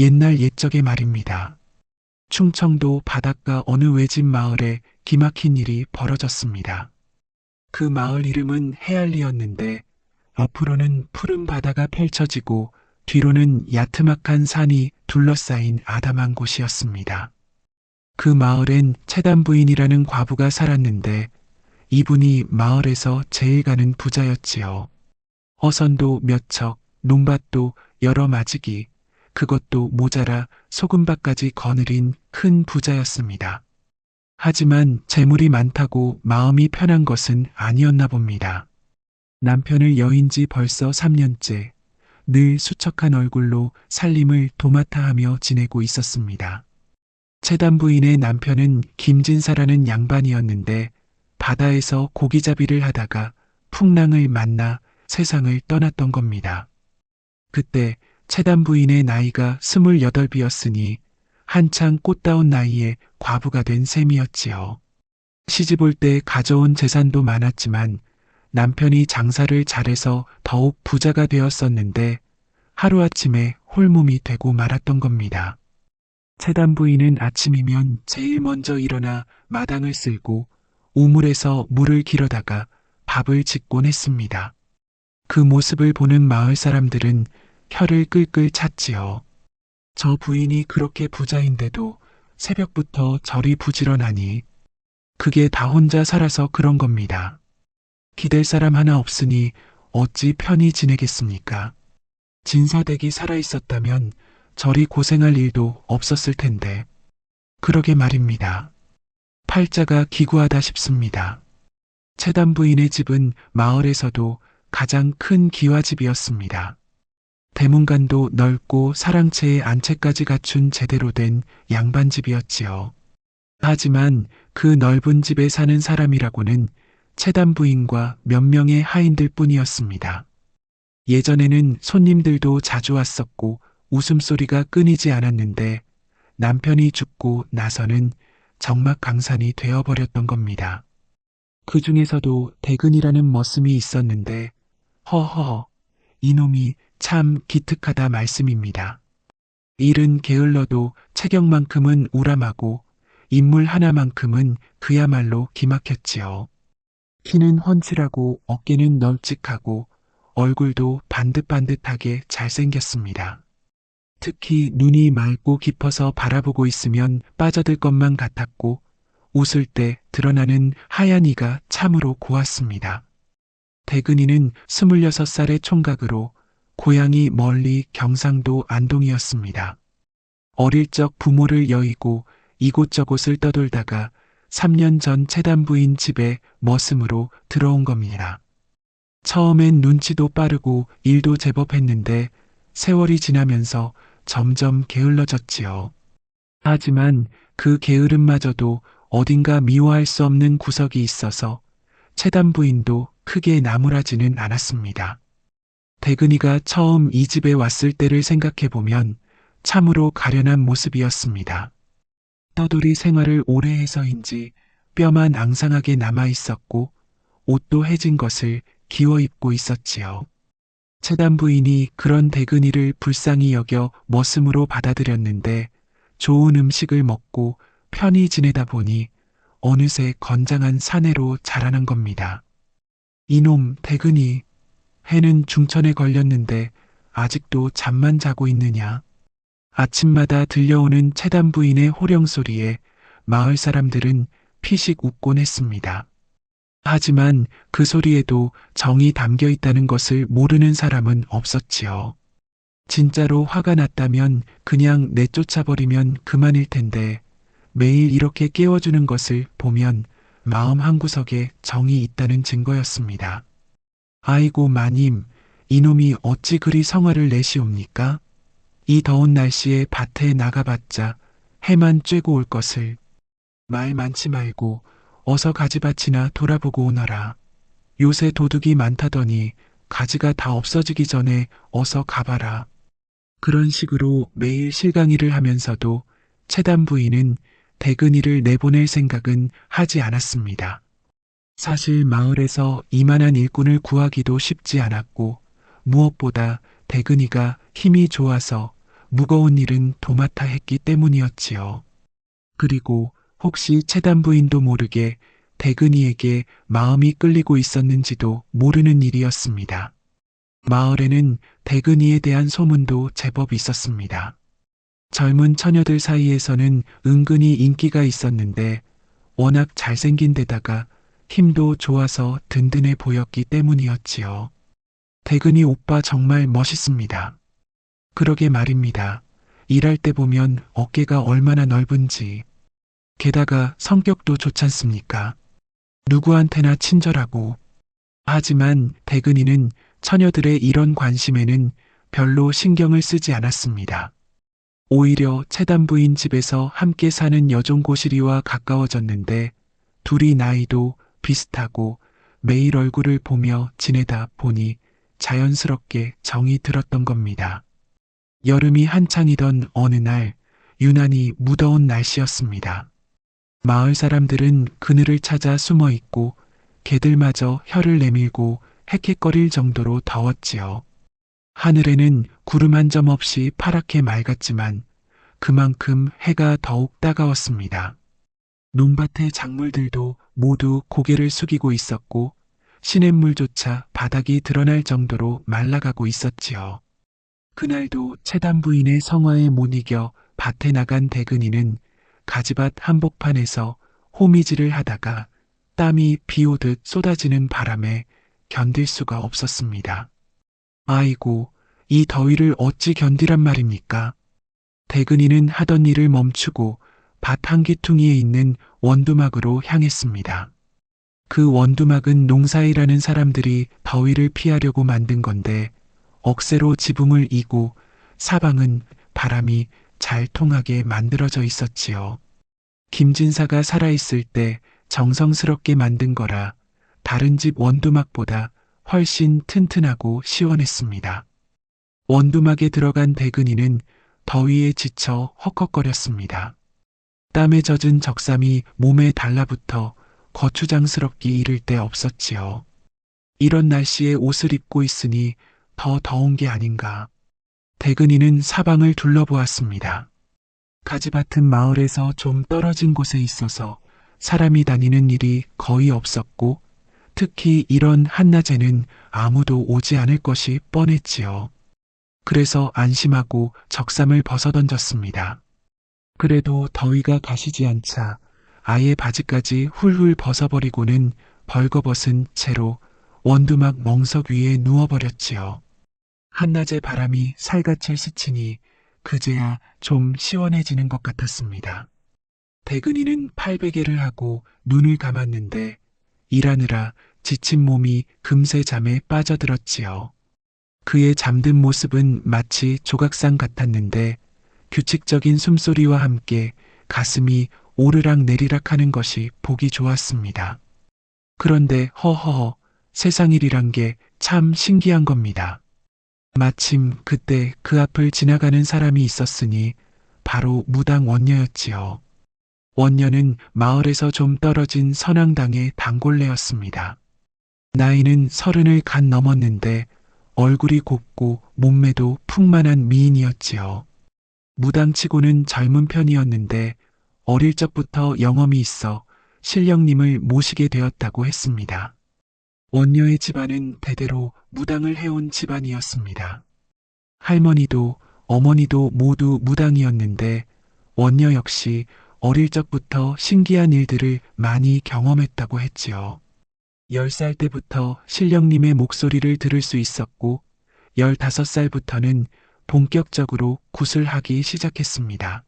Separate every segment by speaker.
Speaker 1: 옛날 옛적의 말입니다. 충청도 바닷가 어느 외진 마을에 기막힌 일이 벌어졌습니다. 그 마을 이름은 해알리였는데 앞으로는 푸른 바다가 펼쳐지고 뒤로는 야트막한 산이 둘러싸인 아담한 곳이었습니다. 그 마을엔 채단부인이라는 과부가 살았는데 이분이 마을에서 제일 가는 부자였지요. 어선도 몇 척, 논밭도 여러 마지기, 그것도 모자라 소금밭까지 거느린 큰 부자였습니다. 하지만 재물이 많다고 마음이 편한 것은 아니었나 봅니다. 남편을 여인 지 벌써 3년째 늘 수척한 얼굴로 살림을 도맡아하며 지내고 있었습니다. 채단부인의 남편은 김진사라는 양반이었는데 바다에서 고기잡이를 하다가 풍랑을 만나 세상을 떠났던 겁니다. 그때 채단부인의 나이가 28이었으니 한창 꽃다운 나이에 과부가 된 셈이었지요. 시집올 때 가져온 재산도 많았지만 남편이 장사를 잘해서 더욱 부자가 되었었는데 하루아침에 홀몸이 되고 말았던 겁니다. 채단부인은 아침이면 제일 먼저 일어나 마당을 쓸고 우물에서 물을 길어다가 밥을 짓곤 했습니다. 그 모습을 보는 마을 사람들은 혀를 끌끌 찼지요. 저 부인이 그렇게 부자인데도 새벽부터 저리 부지런하니 그게 다 혼자 살아서 그런 겁니다. 기댈 사람 하나 없으니 어찌 편히 지내겠습니까? 진사댁이 살아있었다면 저리 고생할 일도 없었을 텐데 그러게 말입니다. 팔자가 기구하다 싶습니다. 채단부인의 집은 마을에서도 가장 큰 기와집이었습니다. 대문간도 넓고 사랑채에 안채까지 갖춘 제대로 된 양반집이었지요. 하지만 그 넓은 집에 사는 사람이라고는 채단부인과 몇 명의 하인들 뿐이었습니다. 예전에는 손님들도 자주 왔었고 웃음소리가 끊이지 않았는데 남편이 죽고 나서는 적막강산이 되어버렸던 겁니다. 그 중에서도 대근이라는 머슴이 있었는데 허허 이놈이 참 기특하다 말씀입니다. 일은 게을러도 체격만큼은 우람하고 인물 하나만큼은 그야말로 기막혔지요. 키는 훤칠하고 어깨는 널찍하고 얼굴도 반듯반듯하게 잘생겼습니다. 특히 눈이 맑고 깊어서 바라보고 있으면 빠져들 것만 같았고 웃을 때 드러나는 하얀 이가 참으로 고왔습니다. 대근이는 26살의 총각으로 고향이 멀리 경상도 안동이었습니다. 어릴 적 부모를 여의고 이곳저곳을 떠돌다가 3년 전 채단부인 집에 머슴으로 들어온 겁니다. 처음엔 눈치도 빠르고 일도 제법 했는데 세월이 지나면서 점점 게을러졌지요. 하지만 그 게으름마저도 어딘가 미워할 수 없는 구석이 있어서 채단부인도 크게 나무라지는 않았습니다. 대근이가 처음 이 집에 왔을 때를 생각해보면 참으로 가련한 모습이었습니다. 떠돌이 생활을 오래 해서인지 뼈만 앙상하게 남아있었고 옷도 해진 것을 기워 입고 있었지요. 채단부인이 그런 대근이를 불쌍히 여겨 머슴으로 받아들였는데 좋은 음식을 먹고 편히 지내다 보니 어느새 건장한 사내로 자라난 겁니다. 이놈 대근이 해는 중천에 걸렸는데 아직도 잠만 자고 있느냐. 아침마다 들려오는 채단부인의 호령소리에 마을 사람들은 피식 웃곤 했습니다. 하지만 그 소리에도 정이 담겨 있다는 것을 모르는 사람은 없었지요. 진짜로 화가 났다면 그냥 내쫓아버리면 그만일 텐데 매일 이렇게 깨워주는 것을 보면 마음 한구석에 정이 있다는 증거였습니다. 아이고 마님, 이놈이 어찌 그리 성화를 내시옵니까? 이 더운 날씨에 밭에 나가봤자 해만 쬐고 올 것을. 말 많지 말고 어서 가지밭이나 돌아보고 오너라. 요새 도둑이 많다더니 가지가 다 없어지기 전에 어서 가봐라. 그런 식으로 매일 실강의를 하면서도 채단부인은 대근이를 내보낼 생각은 하지 않았습니다. 사실 마을에서 이만한 일꾼을 구하기도 쉽지 않았고 무엇보다 대근이가 힘이 좋아서 무거운 일은 도맡아 했기 때문이었지요. 그리고 혹시 채단 부인도 모르게 대근이에게 마음이 끌리고 있었는지도 모르는 일이었습니다. 마을에는 대근이에 대한 소문도 제법 있었습니다. 젊은 처녀들 사이에서는 은근히 인기가 있었는데 워낙 잘생긴 데다가 힘도 좋아서 든든해 보였기 때문이었지요. 대근이 오빠 정말 멋있습니다. 그러게 말입니다. 일할 때 보면 어깨가 얼마나 넓은지. 게다가 성격도 좋잖습니까? 누구한테나 친절하고. 하지만 대근이는 처녀들의 이런 관심에는 별로 신경을 쓰지 않았습니다. 오히려 채단 부인 집에서 함께 사는 여종고시리와 가까워졌는데 둘이 나이도 비슷하고 매일 얼굴을 보며 지내다 보니 자연스럽게 정이 들었던 겁니다. 여름이 한창이던 어느 날 유난히 무더운 날씨였습니다. 마을 사람들은 그늘을 찾아 숨어 있고 개들마저 혀를 내밀고 헥헥거릴 정도로 더웠지요. 하늘에는 구름 한 점 없이 파랗게 맑았지만 그만큼 해가 더욱 따가웠습니다. 논밭의 작물들도 모두 고개를 숙이고 있었고 시냇물조차 바닥이 드러날 정도로 말라가고 있었지요. 그날도 채단 부인의 성화에 못 이겨 밭에 나간 대근이는 가지밭 한복판에서 호미질을 하다가 땀이 비 오듯 쏟아지는 바람에 견딜 수가 없었습니다. 아이고, 이 더위를 어찌 견디란 말입니까? 대근이는 하던 일을 멈추고 밭 한 귀퉁이에 있는 원두막으로 향했습니다. 그 원두막은 농사일하는 사람들이 더위를 피하려고 만든 건데 억새로 지붕을 이고 사방은 바람이 잘 통하게 만들어져 있었지요. 김진사가 살아있을 때 정성스럽게 만든 거라 다른 집 원두막보다 훨씬 튼튼하고 시원했습니다. 원두막에 들어간 대근이는 더위에 지쳐 헉헉거렸습니다. 땀에 젖은 적삼이 몸에 달라붙어 거추장스럽게 이를 데 없었지요. 이런 날씨에 옷을 입고 있으니 더 더운 게 아닌가. 대근이는 사방을 둘러보았습니다. 가지밭은 마을에서 좀 떨어진 곳에 있어서 사람이 다니는 일이 거의 없었고 특히 이런 한낮에는 아무도 오지 않을 것이 뻔했지요. 그래서 안심하고 적삼을 벗어던졌습니다. 그래도 더위가 가시지 않자 아예 바지까지 훌훌 벗어버리고는 벌거벗은 채로 원두막 멍석 위에 누워버렸지요. 한낮의 바람이 살갗을 스치니 그제야 좀 시원해지는 것 같았습니다. 대근이는 팔베개를 하고 눈을 감았는데 일하느라 지친 몸이 금세 잠에 빠져들었지요. 그의 잠든 모습은 마치 조각상 같았는데 규칙적인 숨소리와 함께 가슴이 오르락 내리락 하는 것이 보기 좋았습니다. 그런데 허허, 세상일이란 게 참 신기한 겁니다. 마침 그때 그 앞을 지나가는 사람이 있었으니 바로 무당 원녀였지요. 원녀는 마을에서 좀 떨어진 선앙당의 단골레였습니다. 나이는 30을 간 넘었는데 얼굴이 곱고 몸매도 풍만한 미인이었지요. 무당치고는 젊은 편이었는데 어릴 적부터 영험이 있어 신령님을 모시게 되었다고 했습니다. 원녀의 집안은 대대로 무당을 해온 집안이었습니다. 할머니도 어머니도 모두 무당이었는데 원녀 역시 어릴 적부터 신기한 일들을 많이 경험했다고 했지요. 10살 때부터 신령님의 목소리를 들을 수 있었고 15살부터는 본격적으로 굿을 하기 시작했습니다.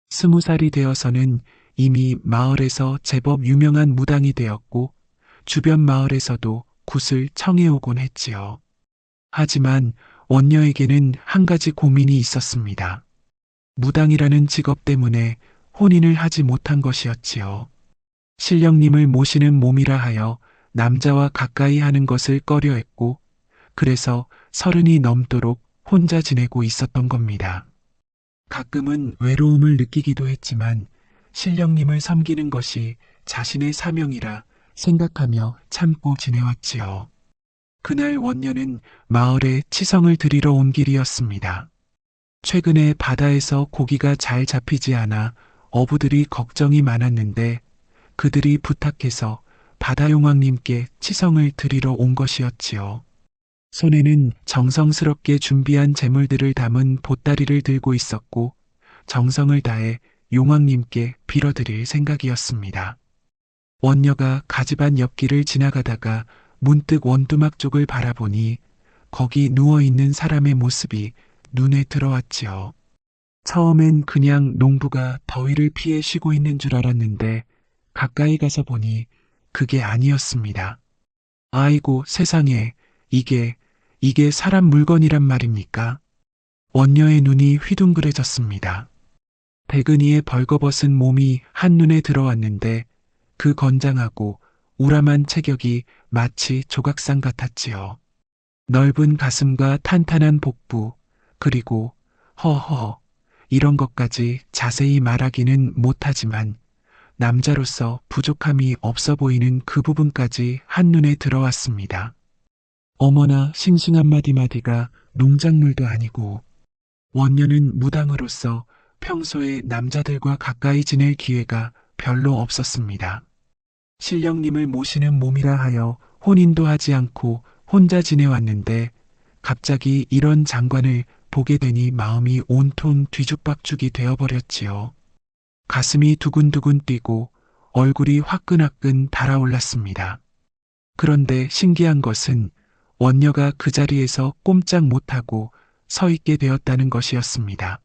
Speaker 1: 20살이 되어서는 이미 마을에서 제법 유명한 무당이 되었고 주변 마을에서도 굿을 청해오곤 했지요. 하지만 원녀에게는 한 가지 고민이 있었습니다. 무당이라는 직업 때문에 혼인을 하지 못한 것이었지요. 신령님을 모시는 몸이라 하여 남자와 가까이 하는 것을 꺼려했고 그래서 30이 넘도록 혼자 지내고 있었던 겁니다. 가끔은 외로움을 느끼기도 했지만 신령님을 섬기는 것이 자신의 사명이라 생각하며 참고 지내왔지요. 그날 원녀는 마을에 치성을 드리러 온 길이었습니다. 최근에 바다에서 고기가 잘 잡히지 않아 어부들이 걱정이 많았는데 그들이 부탁해서 바다용왕님께 치성을 드리러 온 것이었지요. 손에는 정성스럽게 준비한 재물들을 담은 보따리를 들고 있었고 정성을 다해 용왕님께 빌어드릴 생각이었습니다. 원녀가 가지반 옆길을 지나가다가 문득 원두막 쪽을 바라보니 거기 누워있는 사람의 모습이 눈에 들어왔지요. 처음엔 그냥 농부가 더위를 피해 쉬고 있는 줄 알았는데 가까이 가서 보니 그게 아니었습니다. 아이고 세상에, 이게 사람 물건이란 말입니까? 원녀의 눈이 휘둥그레졌습니다. 백은이의 벌거벗은 몸이 한눈에 들어왔는데 그 건장하고 우람한 체격이 마치 조각상 같았지요. 넓은 가슴과 탄탄한 복부, 그리고 허허, 이런 것까지 자세히 말하기는 못하지만 남자로서 부족함이 없어 보이는 그 부분까지 한눈에 들어왔습니다. 어머나 싱싱한 마디마디가 농작물도 아니고 원녀는 무당으로서 평소에 남자들과 가까이 지낼 기회가 별로 없었습니다. 신령님을 모시는 몸이라 하여 혼인도 하지 않고 혼자 지내왔는데 갑자기 이런 장관을 보게 되니 마음이 온통 뒤죽박죽이 되어버렸지요. 가슴이 두근두근 뛰고 얼굴이 화끈화끈 달아올랐습니다. 그런데 신기한 것은 원녀가 그 자리에서 꼼짝 못하고 서 있게 되었다는 것이었습니다.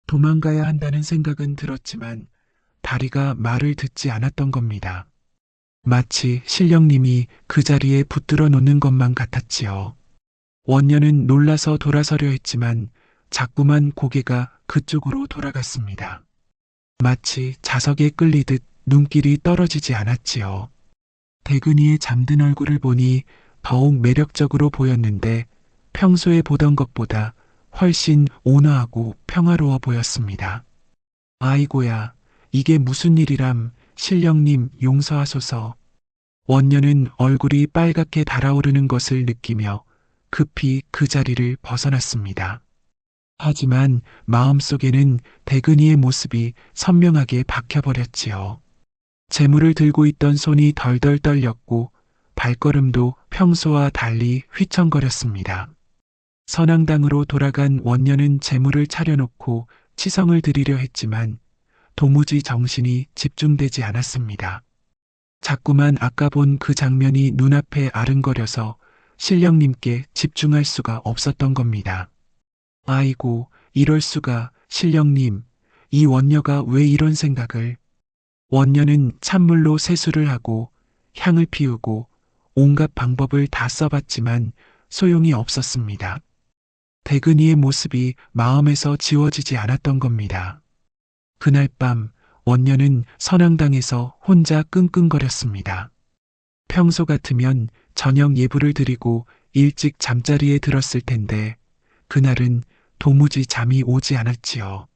Speaker 1: 도망가야 한다는 생각은 들었지만 다리가 말을 듣지 않았던 겁니다. 마치 신령님이 그 자리에 붙들어 놓는 것만 같았지요. 원녀는 놀라서 돌아서려 했지만 자꾸만 고개가 그쪽으로 돌아갔습니다. 마치 자석에 끌리듯 눈길이 떨어지지 않았지요. 대근이의 잠든 얼굴을 보니 더욱 매력적으로 보였는데 평소에 보던 것보다 훨씬 온화하고 평화로워 보였습니다. 아이고야, 이게 무슨 일이람, 신령님 용서하소서. 원녀는 얼굴이 빨갛게 달아오르는 것을 느끼며 급히 그 자리를 벗어났습니다. 하지만 마음속에는 대근이의 모습이 선명하게 박혀버렸지요. 재물을 들고 있던 손이 덜덜 떨렸고 발걸음도 평소와 달리 휘청거렸습니다. 선앙당으로 돌아간 원녀는 재물을 차려놓고 치성을 드리려 했지만 도무지 정신이 집중되지 않았습니다. 자꾸만 아까 본 그 장면이 눈앞에 아른거려서 신령님께 집중할 수가 없었던 겁니다. 아이고, 이럴 수가, 신령님, 이 원녀가 왜 이런 생각을. 원녀는 찬물로 세수를 하고 향을 피우고 온갖 방법을 다 써봤지만 소용이 없었습니다. 대근이의 모습이 마음에서 지워지지 않았던 겁니다. 그날 밤 원녀는 선앙당에서 혼자 끙끙거렸습니다. 평소 같으면 저녁 예불을 드리고 일찍 잠자리에 들었을 텐데 그날은 도무지 잠이 오지 않았지요.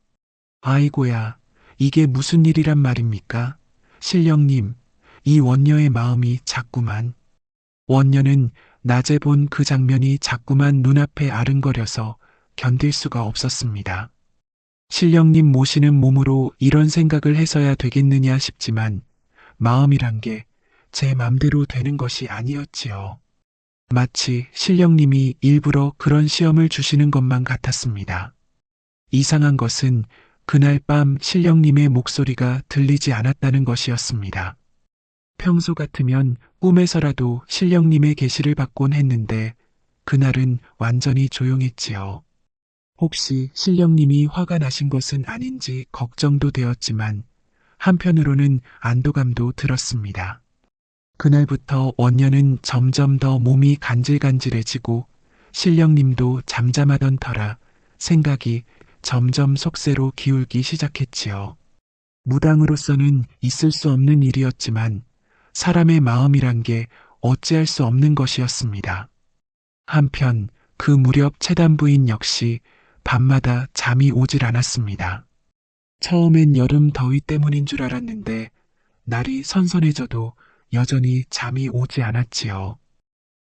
Speaker 1: 아이고야, 이게 무슨 일이란 말입니까? 신령님, 이 원녀의 마음이 자꾸만. 원녀는 낮에 본 그 장면이 자꾸만 눈앞에 아른거려서 견딜 수가 없었습니다. 신령님 모시는 몸으로 이런 생각을 해서야 되겠느냐 싶지만 마음이란 게 제 맘대로 되는 것이 아니었지요. 마치 신령님이 일부러 그런 시험을 주시는 것만 같았습니다. 이상한 것은 그날 밤 신령님의 목소리가 들리지 않았다는 것이었습니다. 평소 같으면 꿈에서라도 신령님의 계시를 받곤 했는데 그날은 완전히 조용했지요. 혹시 신령님이 화가 나신 것은 아닌지 걱정도 되었지만 한편으로는 안도감도 들었습니다. 그날부터 원녀는 점점 더 몸이 간질간질해지고 신령님도 잠잠하던 터라 생각이 점점 속세로 기울기 시작했지요. 무당으로서는 있을 수 없는 일이었지만 사람의 마음이란 게 어찌할 수 없는 것이었습니다. 한편 그 무렵 채단부인 역시 밤마다 잠이 오질 않았습니다. 처음엔 여름 더위 때문인 줄 알았는데 날이 선선해져도 여전히 잠이 오지 않았지요.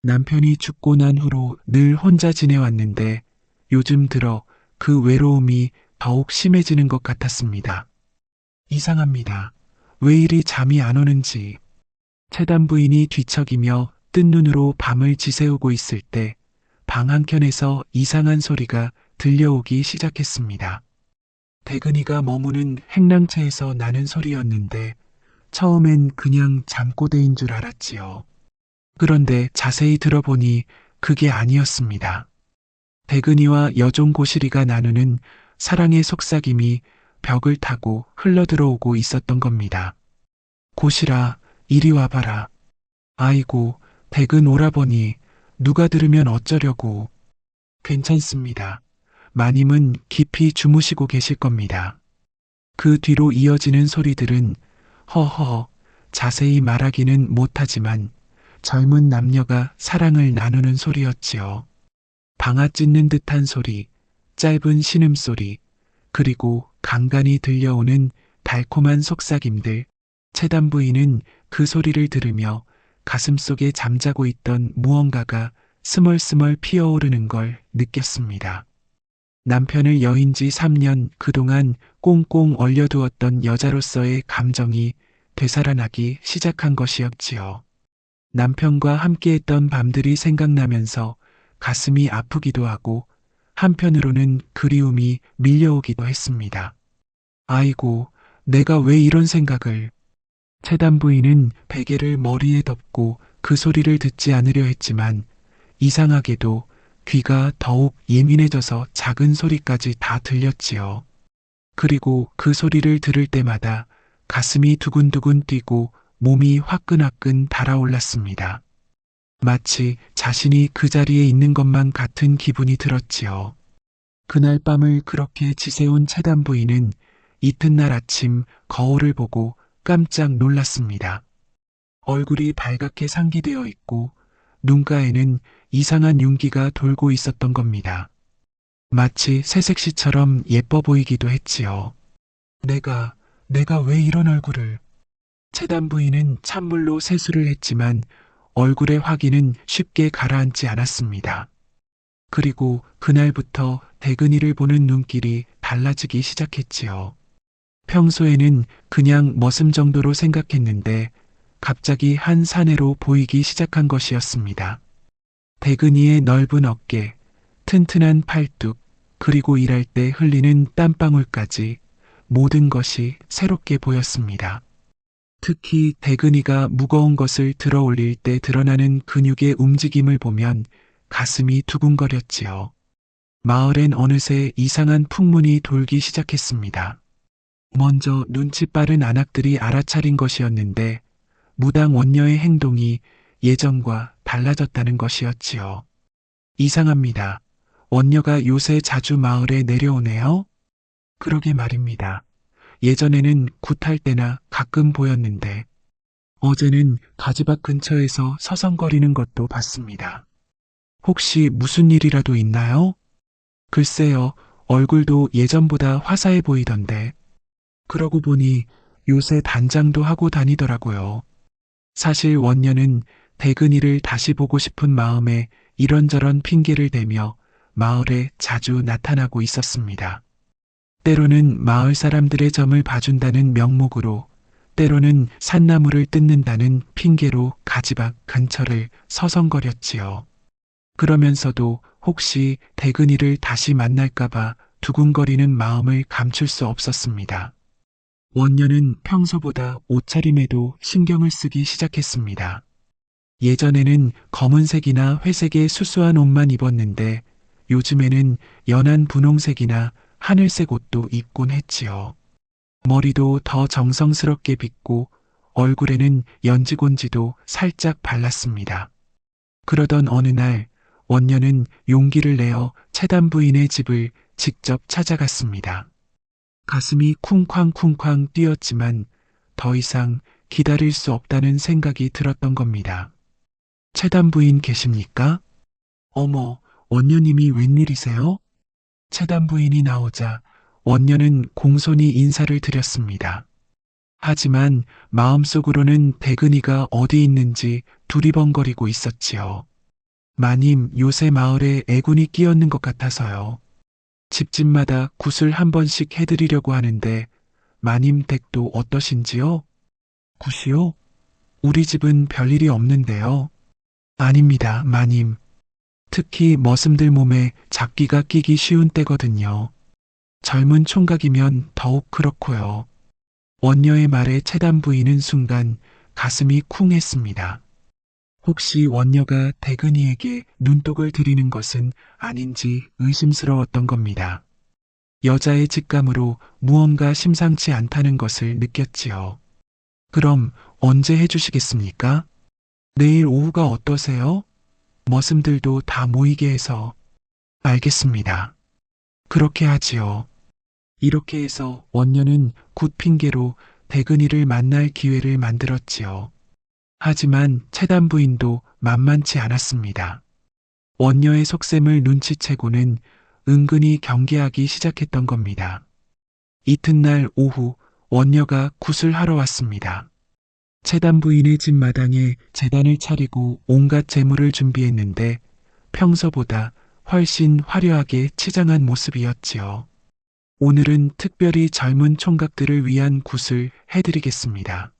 Speaker 1: 남편이 죽고 난 후로 늘 혼자 지내왔는데 요즘 들어 그 외로움이 더욱 심해지는 것 같았습니다. 이상합니다. 왜 이리 잠이 안 오는지. 채단 부인이 뒤척이며 뜬 눈으로 밤을 지새우고 있을 때 방 한켠에서 이상한 소리가 들려오기 시작했습니다. 대근이가 머무는 행랑채에서 나는 소리였는데 처음엔 그냥 잠꼬대인 줄 알았지요. 그런데 자세히 들어보니 그게 아니었습니다. 대근이와 여종 고시리가 나누는 사랑의 속삭임이 벽을 타고 흘러들어오고 있었던 겁니다. 고시라, 이리 와봐라. 아이고, 대근 오라버니, 누가 들으면 어쩌려고. 괜찮습니다. 마님은 깊이 주무시고 계실 겁니다. 그 뒤로 이어지는 소리들은 허허, 자세히 말하기는 못하지만 젊은 남녀가 사랑을 나누는 소리였지요. 방아 찢는 듯한 소리, 짧은 신음소리, 그리고 간간이 들려오는 달콤한 속삭임들. 채단 부인은 그 소리를 들으며 가슴속에 잠자고 있던 무언가가 스멀스멀 피어오르는 걸 느꼈습니다. 남편을 여인 지 3년 그동안 꽁꽁 얼려두었던 여자로서의 감정이 되살아나기 시작한 것이었지요. 남편과 함께했던 밤들이 생각나면서 가슴이 아프기도 하고 한편으로는 그리움이 밀려오기도 했습니다. 아이고, 내가 왜 이런 생각을. 채단 부인은 베개를 머리에 덮고 그 소리를 듣지 않으려 했지만 이상하게도 귀가 더욱 예민해져서 작은 소리까지 다 들렸지요. 그리고 그 소리를 들을 때마다 가슴이 두근두근 뛰고 몸이 화끈화끈 달아올랐습니다. 마치 자신이 그 자리에 있는 것만 같은 기분이 들었지요. 그날 밤을 그렇게 지새운 채단 부인은 이튿날 아침 거울을 보고 깜짝 놀랐습니다. 얼굴이 발갛게 상기되어 있고 눈가에는 이상한 윤기가 돌고 있었던 겁니다. 마치 새색시처럼 예뻐 보이기도 했지요. 내가 왜 이런 얼굴을. 채단 부인은 찬물로 세수를 했지만 얼굴의 화기는 쉽게 가라앉지 않았습니다. 그리고 그날부터 대근이를 보는 눈길이 달라지기 시작했지요. 평소에는 그냥 머슴 정도로 생각했는데 갑자기 한 사내로 보이기 시작한 것이었습니다. 대근이의 넓은 어깨, 튼튼한 팔뚝, 그리고 일할 때 흘리는 땀방울까지 모든 것이 새롭게 보였습니다. 특히 대근이가 무거운 것을 들어 올릴 때 드러나는 근육의 움직임을 보면 가슴이 두근거렸지요. 마을엔 어느새 이상한 풍문이 돌기 시작했습니다. 먼저 눈치 빠른 안악들이 알아차린 것이었는데 무당 원녀의 행동이 예전과 달라졌다는 것이었지요. 이상합니다. 원녀가 요새 자주 마을에 내려오네요? 그러게 말입니다. 예전에는 굿할 때나 가끔 보였는데 어제는 가지밭 근처에서 서성거리는 것도 봤습니다. 혹시 무슨 일이라도 있나요? 글쎄요, 얼굴도 예전보다 화사해 보이던데. 그러고 보니 요새 단장도 하고 다니더라고요. 사실 원녀는 대근이를 다시 보고 싶은 마음에 이런저런 핑계를 대며 마을에 자주 나타나고 있었습니다. 때로는 마을 사람들의 점을 봐준다는 명목으로, 때로는 산나물을 뜯는다는 핑계로 가지밭 근처를 서성거렸지요. 그러면서도 혹시 대근이를 다시 만날까봐 두근거리는 마음을 감출 수 없었습니다. 원녀는 평소보다 옷차림에도 신경을 쓰기 시작했습니다. 예전에는 검은색이나 회색의 수수한 옷만 입었는데 요즘에는 연한 분홍색이나 하늘색 옷도 입곤 했지요. 머리도 더 정성스럽게 빗고 얼굴에는 연지곤지도 살짝 발랐습니다. 그러던 어느 날 원녀는 용기를 내어 채단 부인의 집을 직접 찾아갔습니다. 가슴이 쿵쾅쿵쾅 뛰었지만 더 이상 기다릴 수 없다는 생각이 들었던 겁니다. 채단 부인 계십니까? 어머, 원녀님이 웬일이세요? 채단 부인이 나오자 원녀는 공손히 인사를 드렸습니다. 하지만 마음속으로는 대근이가 어디 있는지 두리번거리고 있었지요. 마님, 요새 마을에 애군이 끼었는 것 같아서요. 집집마다 굿을 한 번씩 해드리려고 하는데 마님 댁도 어떠신지요? 굿이요? 우리 집은 별일이 없는데요. 아닙니다, 마님. 특히 머슴들 몸에 잡기가 끼기 쉬운 때거든요. 젊은 총각이면 더욱 그렇고요. 원녀의 말에 채단 부인은 순간 가슴이 쿵했습니다. 혹시 원녀가 대근이에게 눈독을 들이는 것은 아닌지 의심스러웠던 겁니다. 여자의 직감으로 무언가 심상치 않다는 것을 느꼈지요. 그럼 언제 해주시겠습니까? 내일 오후가 어떠세요? 머슴들도 다 모이게 해서. 알겠습니다. 그렇게 하지요. 이렇게 해서 원녀는 굿 핑계로 대근이를 만날 기회를 만들었지요. 하지만 채단 부인도 만만치 않았습니다. 원녀의 속셈을 눈치채고는 은근히 경계하기 시작했던 겁니다. 이튿날 오후 원녀가 굿을 하러 왔습니다. 채단 부인의 집 마당에 제단을 차리고 온갖 재물을 준비했는데 평소보다 훨씬 화려하게 치장한 모습이었지요. 오늘은 특별히 젊은 총각들을 위한 굿을 해드리겠습니다.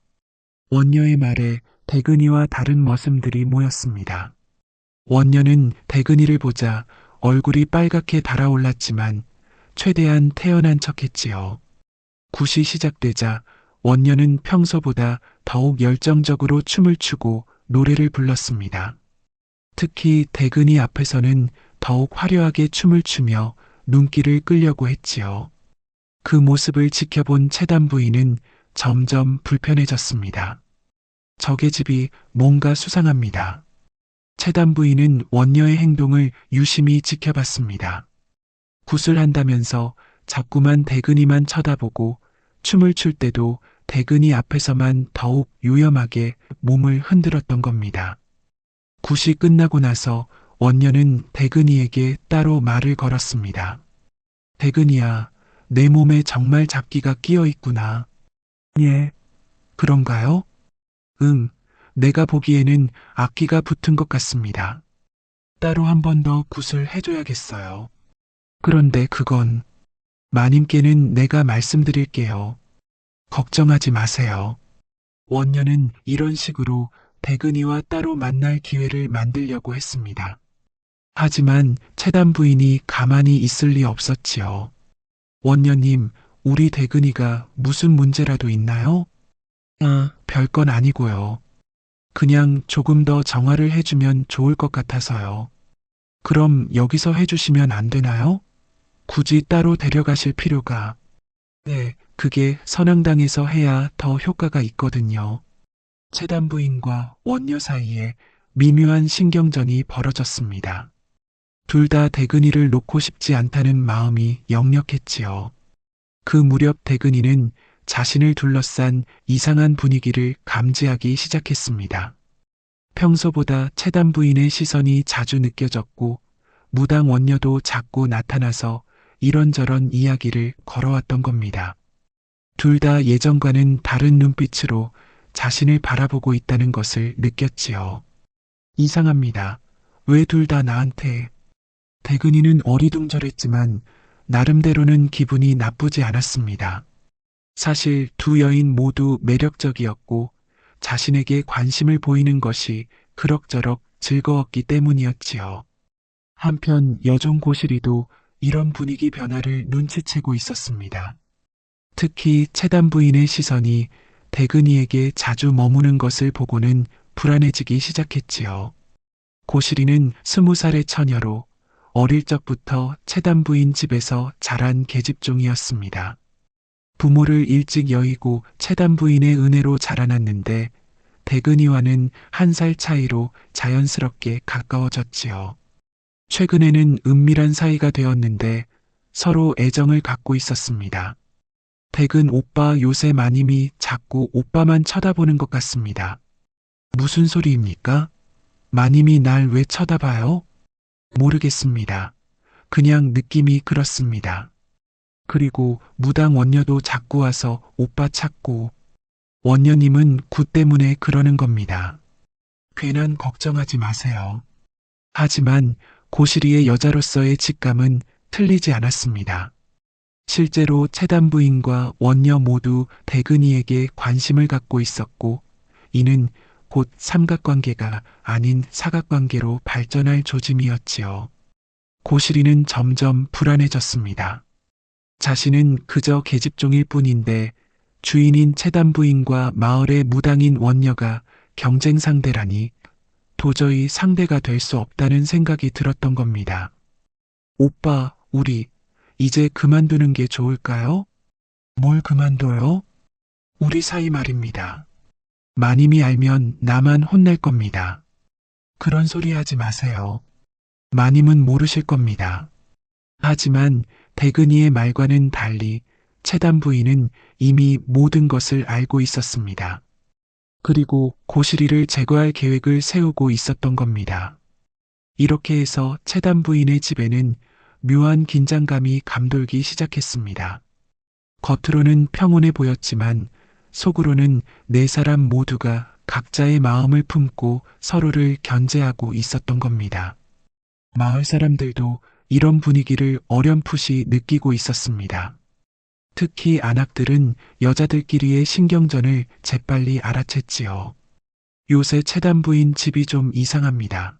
Speaker 1: 원녀의 말에 대근이와 다른 머슴들이 모였습니다. 원녀는 대근이를 보자 얼굴이 빨갛게 달아올랐지만 최대한 태연한 척했지요. 굿이 시작되자 원녀는 평소보다 더욱 열정적으로 춤을 추고 노래를 불렀습니다. 특히 대근이 앞에서는 더욱 화려하게 춤을 추며 눈길을 끌려고 했지요. 그 모습을 지켜본 채단 부인은 점점 불편해졌습니다. 적의 집이 뭔가 수상합니다. 채단 부인은 원녀의 행동을 유심히 지켜봤습니다. 굿을 한다면서 자꾸만 대근이만 쳐다보고 춤을 출 때도 대근이 앞에서만 더욱 요염하게 몸을 흔들었던 겁니다. 굿이 끝나고 나서 원녀는 대근이에게 따로 말을 걸었습니다. 대근이야, 내 몸에 정말 잡기가 끼어 있구나. 예, 그런가요? 응, 내가 보기에는 악기가 붙은 것 같습니다. 따로 한 번 더 굿을 해줘야겠어요. 그런데 그건 마님께는 내가 말씀드릴게요. 걱정하지 마세요. 원녀는 이런 식으로 대근이와 따로 만날 기회를 만들려고 했습니다. 하지만 채단 부인이 가만히 있을 리 없었지요. 원녀님, 우리 대근이가 무슨 문제라도 있나요? 아, 별건 아니고요. 그냥 조금 더 정화를 해주면 좋을 것 같아서요. 그럼 여기서 해주시면 안 되나요? 굳이 따로 데려가실 필요가. 네, 그게 선앙당에서 해야 더 효과가 있거든요. 채단 부인과 원녀 사이에 미묘한 신경전이 벌어졌습니다. 둘 다 대근이를 놓고 싶지 않다는 마음이 역력했지요. 그 무렵 대근이는 자신을 둘러싼 이상한 분위기를 감지하기 시작했습니다. 평소보다 채단 부인의 시선이 자주 느껴졌고 무당 원녀도 자꾸 나타나서 이런저런 이야기를 걸어왔던 겁니다. 둘 다 예전과는 다른 눈빛으로 자신을 바라보고 있다는 것을 느꼈지요. 이상합니다. 왜 둘 다 나한테. 대근이는 어리둥절했지만 나름대로는 기분이 나쁘지 않았습니다. 사실 두 여인 모두 매력적이었고 자신에게 관심을 보이는 것이 그럭저럭 즐거웠기 때문이었지요. 한편 여종 고실이도 이런 분위기 변화를 눈치채고 있었습니다. 특히 채단 부인의 시선이 대근이에게 자주 머무는 것을 보고는 불안해지기 시작했지요. 고실이는 20살의 처녀로 어릴 적부터 채단 부인 집에서 자란 계집종이었습니다. 부모를 일찍 여의고 채단 부인의 은혜로 자라났는데 대근이와는 1살 차이로 자연스럽게 가까워졌지요. 최근에는 은밀한 사이가 되었는데 서로 애정을 갖고 있었습니다. 대근 오빠 요새 마님이 자꾸 오빠만 쳐다보는 것 같습니다. 무슨 소리입니까? 마님이 날 왜 쳐다봐요? 모르겠습니다. 그냥 느낌이 그렇습니다. 그리고 무당 원녀도 자꾸 와서 오빠 찾고 원녀님은 굿 때문에 그러는 겁니다. 괜한 걱정하지 마세요. 하지만 고시리의 여자로서의 직감은 틀리지 않았습니다. 실제로 채단 부인과 원녀 모두 대근이에게 관심을 갖고 있었고, 이는 곧 삼각관계가 아닌 사각관계로 발전할 조짐이었지요. 고시리는 점점 불안해졌습니다. 자신은 그저 계집종일 뿐인데 주인인 채단 부인과 마을의 무당인 원녀가 경쟁 상대라니 도저히 상대가 될 수 없다는 생각이 들었던 겁니다. 오빠, 우리 이제 그만두는 게 좋을까요? 뭘 그만둬요? 우리 사이 말입니다. 마님이 알면 나만 혼낼 겁니다. 그런 소리 하지 마세요. 마님은 모르실 겁니다. 하지만 대근이의 말과는 달리 채단 부인은 이미 모든 것을 알고 있었습니다. 그리고 고시리를 제거할 계획을 세우고 있었던 겁니다. 이렇게 해서 채단 부인의 집에는 묘한 긴장감이 감돌기 시작했습니다. 겉으로는 평온해 보였지만 속으로는 네 사람 모두가 각자의 마음을 품고 서로를 견제하고 있었던 겁니다. 마을 사람들도 이런 분위기를 어렴풋이 느끼고 있었습니다. 특히 안악들은 여자들끼리의 신경전을 재빨리 알아챘지요. 요새 채단 부인 집이 좀 이상합니다.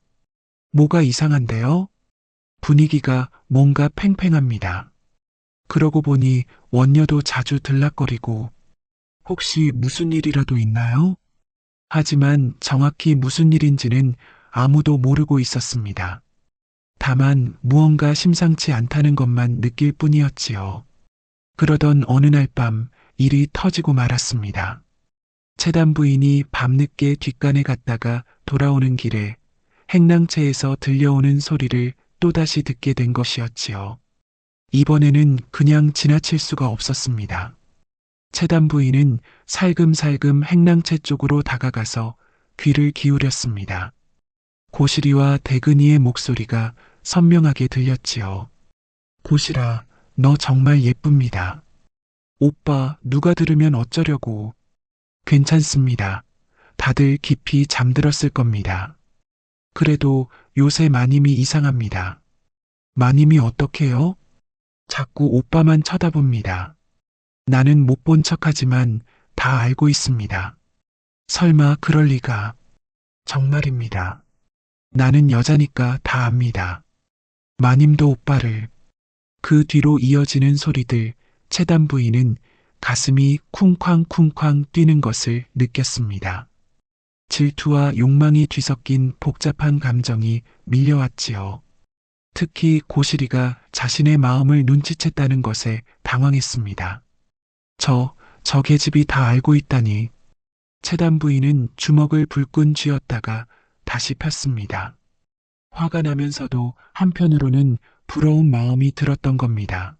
Speaker 1: 뭐가 이상한데요? 분위기가 뭔가 팽팽합니다. 그러고 보니 원녀도 자주 들락거리고 혹시 무슨 일이라도 있나요? 하지만 정확히 무슨 일인지는 아무도 모르고 있었습니다. 다만 무언가 심상치 않다는 것만 느낄 뿐이었지요. 그러던 어느 날 밤 일이 터지고 말았습니다. 채단 부인이 밤늦게 뒷간에 갔다가 돌아오는 길에 행랑채에서 들려오는 소리를 또다시 듣게 된 것이었지요. 이번에는 그냥 지나칠 수가 없었습니다. 채단 부인은 살금살금 행랑채 쪽으로 다가가서 귀를 기울였습니다. 고시리와 대근이의 목소리가 선명하게 들렸지요. 고시라, 너 정말 예쁩니다. 오빠, 누가 들으면 어쩌려고. 괜찮습니다. 다들 깊이 잠들었을 겁니다. 그래도 요새 마님이 이상합니다. 마님이 어떻게요? 자꾸 오빠만 쳐다봅니다. 나는 못 본 척하지만 다 알고 있습니다. 설마 그럴 리가. 정말입니다. 나는 여자니까 다 압니다. 마님도 오빠를. 그 뒤로 이어지는 소리들, 채단 부인은 가슴이 쿵쾅쿵쾅 뛰는 것을 느꼈습니다. 질투와 욕망이 뒤섞인 복잡한 감정이 밀려왔지요. 특히 고시리가 자신의 마음을 눈치챘다는 것에 당황했습니다. 저 계집이 다 알고 있다니. 채단 부인은 주먹을 불끈 쥐었다가 다시 폈습니다. 화가 나면서도 한편으로는 부러운 마음이 들었던 겁니다.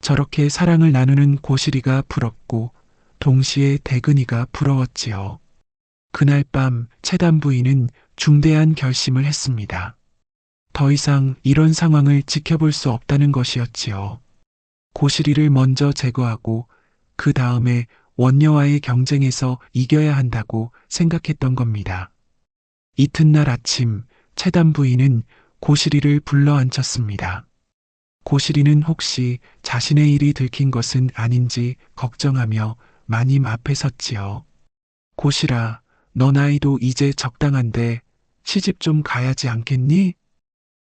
Speaker 1: 저렇게 사랑을 나누는 고시리가 부럽고 동시에 대근이가 부러웠지요. 그날 밤 채단 부인은 중대한 결심을 했습니다. 더 이상 이런 상황을 지켜볼 수 없다는 것이었지요. 고시리를 먼저 제거하고 그 다음에 원녀와의 경쟁에서 이겨야 한다고 생각했던 겁니다. 이튿날 아침 채단 부인은 고시리를 불러 앉혔습니다. 고시리는 혹시 자신의 일이 들킨 것은 아닌지 걱정하며 마님 앞에 섰지요. 고시라, 너 나이도 이제 적당한데 시집 좀 가야지 않겠니?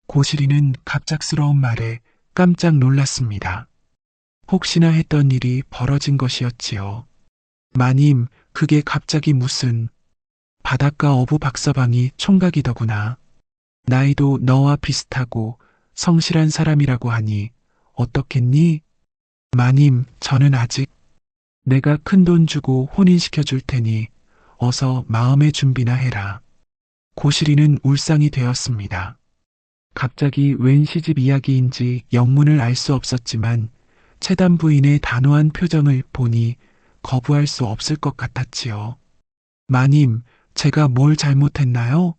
Speaker 1: 고시리는 갑작스러운 말에 깜짝 놀랐습니다. 혹시나 했던 일이 벌어진 것이었지요. 마님, 그게 갑자기 무슨. 바닷가 어부 박서방이 총각이더구나. 나이도 너와 비슷하고 성실한 사람이라고 하니 어떻겠니? 마님, 저는 아직. 내가 큰돈 주고 혼인시켜 줄 테니 어서 마음의 준비나 해라. 고시리는 울상이 되었습니다. 갑자기 웬 시집 이야기인지 영문을 알 수 없었지만 채단 부인의 단호한 표정을 보니 거부할 수 없을 것 같았지요. 마님, 제가 뭘 잘못했나요?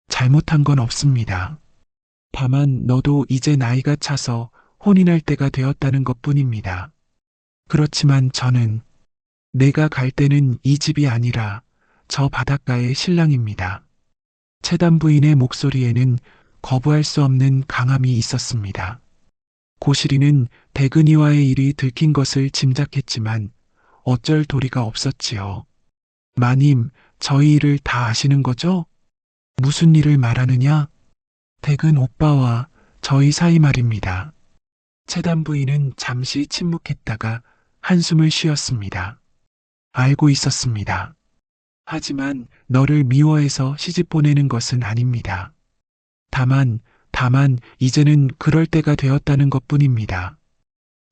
Speaker 1: 잘못한 건 없습니다. 다만 너도 이제 나이가 차서 혼인할 때가 되었다는 것뿐입니다. 그렇지만 저는 내가 갈 때는 이 집이 아니라 저 바닷가의 신랑입니다. 채단 부인의 목소리에는 거부할 수 없는 강함이 있었습니다. 고시리는 대근이와의 일이 들킨 것을 짐작했지만 어쩔 도리가 없었지요. 마님, 저희 일을 다 아시는 거죠? 무슨 일을 말하느냐? 대근 오빠와 저희 사이 말입니다. 채단 부인은 잠시 침묵했다가 한숨을 쉬었습니다. 알고 있었습니다. 하지만 너를 미워해서 시집 보내는 것은 아닙니다. 다만 이제는 그럴 때가 되었다는 것뿐입니다.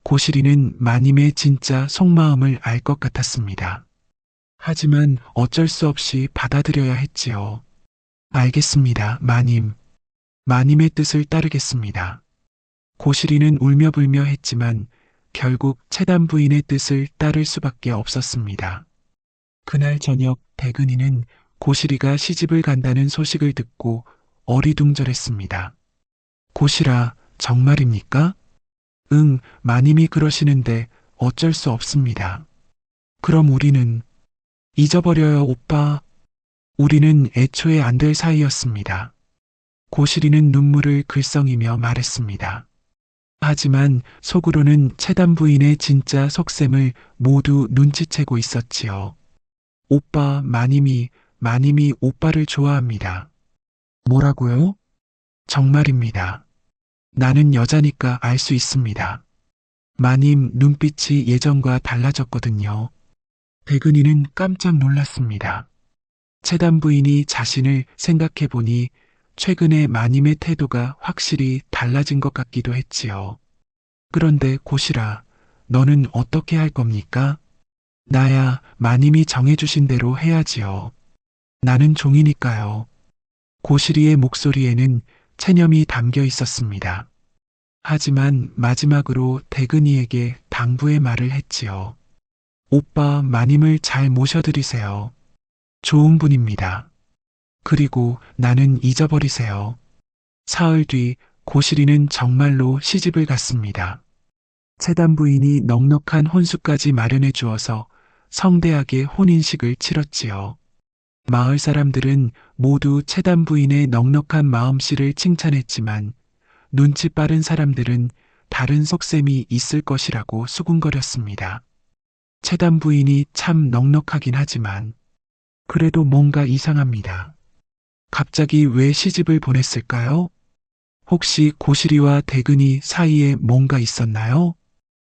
Speaker 1: 고시리는 마님의 진짜 속마음을 알 것 같았습니다. 하지만 어쩔 수 없이 받아들여야 했지요. 알겠습니다, 마님. 마님의 뜻을 따르겠습니다. 고시리는 울며불며 했지만 결국 채단 부인의 뜻을 따를 수밖에 없었습니다. 그날 저녁 대근이는 고시리가 시집을 간다는 소식을 듣고 어리둥절했습니다. 고시라, 정말입니까? 응, 마님이 그러시는데 어쩔 수 없습니다. 그럼 우리는 잊어버려요, 오빠. 우리는 애초에 안 될 사이였습니다. 고시리는 눈물을 글썽이며 말했습니다. 하지만 속으로는 채단 부인의 진짜 속셈을 모두 눈치채고 있었지요. 오빠, 마님이 오빠를 좋아합니다. 뭐라고요? 정말입니다. 나는 여자니까 알 수 있습니다. 마님 눈빛이 예전과 달라졌거든요. 대근이는 깜짝 놀랐습니다. 채단 부인이 자신을 생각해 보니 최근에 마님의 태도가 확실히 달라진 것 같기도 했지요. 그런데 고시라, 너는 어떻게 할 겁니까? 나야 마님이 정해주신 대로 해야지요. 나는 종이니까요. 고시리의 목소리에는 체념이 담겨 있었습니다. 하지만 마지막으로 대근이에게 당부의 말을 했지요. 오빠 마님을 잘 모셔드리세요. 좋은 분입니다. 그리고 나는 잊어버리세요. 사흘 뒤 고시리는 정말로 시집을 갔습니다. 채단 부인이 넉넉한 혼수까지 마련해 주어서 성대하게 혼인식을 치렀지요. 마을 사람들은 모두 채단 부인의 넉넉한 마음씨를 칭찬했지만 눈치 빠른 사람들은 다른 속셈이 있을 것이라고 수군거렸습니다. 채단 부인이 참 넉넉하긴 하지만 그래도 뭔가 이상합니다. 갑자기 왜 시집을 보냈을까요? 혹시 고시리와 대근이 사이에 뭔가 있었나요?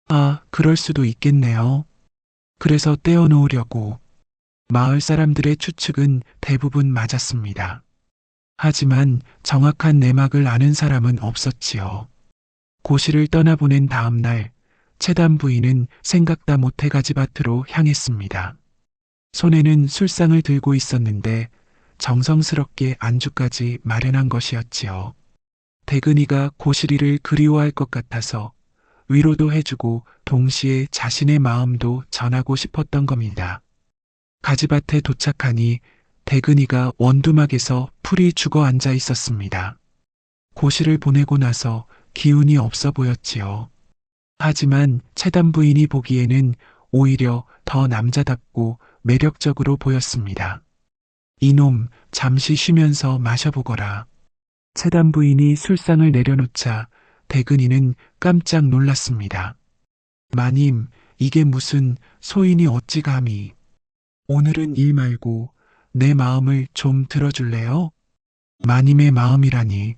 Speaker 1: 아, 그럴 수도 있겠네요. 그래서 떼어놓으려고. 마을 사람들의 추측은 대부분 맞았습니다. 하지만 정확한 내막을 아는 사람은 없었지요. 고시를 떠나보낸 다음 날, 채단 부인은 생각다 못해 가지밭으로 향했습니다. 손에는 술상을 들고 있었는데 정성스럽게 안주까지 마련한 것이었지요. 대근이가 고시리를 그리워할 것 같아서 위로도 해주고 동시에 자신의 마음도 전하고 싶었던 겁니다. 가지밭에 도착하니 대근이가 원두막에서 풀이 죽어 앉아 있었습니다. 고시를 보내고 나서 기운이 없어 보였지요. 하지만 채단 부인이 보기에는 오히려 더 남자답고 매력적으로 보였습니다. 이놈, 잠시 쉬면서 마셔보거라. 채단 부인이 술상을 내려놓자 대근이는 깜짝 놀랐습니다. 마님, 이게 무슨 소인이 어찌 감히. 오늘은 일 말고 내 마음을 좀 들어줄래요? 마님의 마음이라니.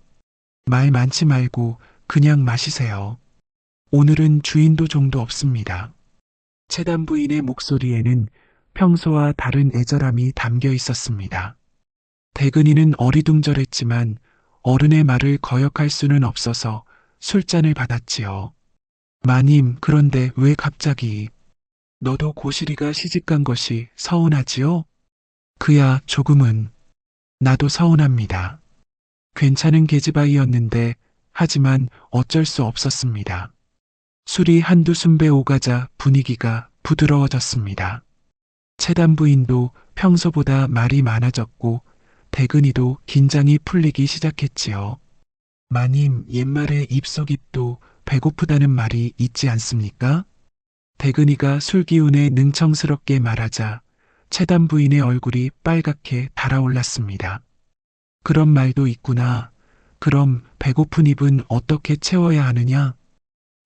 Speaker 1: 말 많지 말고 그냥 마시세요. 오늘은 주인도 종도 없습니다. 채단 부인의 목소리에는 평소와 다른 애절함이 담겨 있었습니다. 대근이는 어리둥절했지만 어른의 말을 거역할 수는 없어서 술잔을 받았지요. 마님, 그런데 왜 갑자기? 너도 고시리가 시집간 것이 서운하지요? 그야 조금은. 나도 서운합니다. 괜찮은 계집아이였는데 하지만 어쩔 수 없었습니다. 술이 한두 순배 오가자 분위기가 부드러워졌습니다. 채단 부인도 평소보다 말이 많아졌고 대근이도 긴장이 풀리기 시작했지요. 마님, 옛말에 입속입도 배고프다는 말이 있지 않습니까? 대근이가 술기운에 능청스럽게 말하자 채단 부인의 얼굴이 빨갛게 달아올랐습니다. 그런 말도 있구나. 그럼 배고픈 입은 어떻게 채워야 하느냐?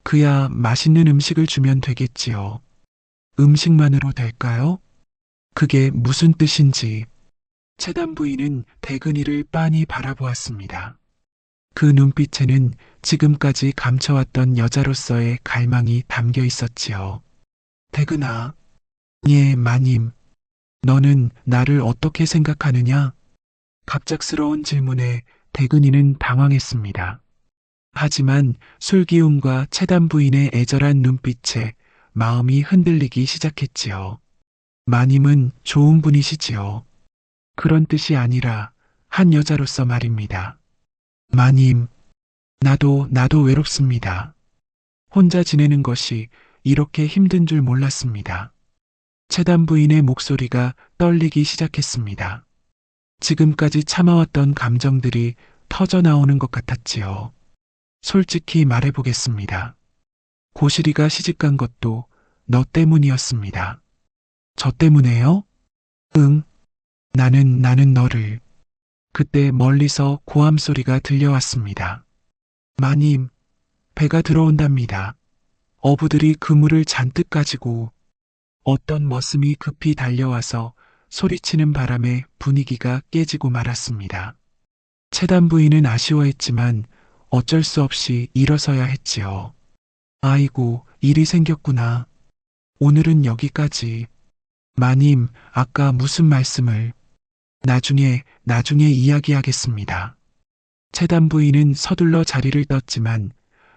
Speaker 1: 그야 맛있는 음식을 주면 되겠지요. 음식만으로 될까요? 그게 무슨 뜻인지. 채단 부인은 대근이를 빤히 바라보았습니다. 그 눈빛에는 지금까지 감춰왔던 여자로서의 갈망이 담겨 있었지요. 대근아, 예, 마님. 너는 나를 어떻게 생각하느냐? 갑작스러운 질문에 대근이는 당황했습니다. 하지만 술기운과 채단 부인의 애절한 눈빛에 마음이 흔들리기 시작했지요. 마님은 좋은 분이시지요. 그런 뜻이 아니라 한 여자로서 말입니다. 마님, 나도 외롭습니다. 혼자 지내는 것이 이렇게 힘든 줄 몰랐습니다. 채단 부인의 목소리가 떨리기 시작했습니다. 지금까지 참아왔던 감정들이 터져 나오는 것 같았지요. 솔직히 말해보겠습니다. 고시리가 시집간 것도 너 때문이었습니다. 저 때문에요? 응, 나는 너를. 그때 멀리서 고함 소리가 들려왔습니다. 마님, 배가 들어온답니다. 어부들이 그물을 잔뜩 가지고 어떤 머슴이 급히 달려와서 소리치는 바람에 분위기가 깨지고 말았습니다. 채단 부인은 아쉬워했지만 어쩔 수 없이 일어서야 했지요. 아이고, 일이 생겼구나. 오늘은 여기까지. 마님, 아까 무슨 말씀을. 나중에 이야기하겠습니다. 채단 부인은 서둘러 자리를 떴지만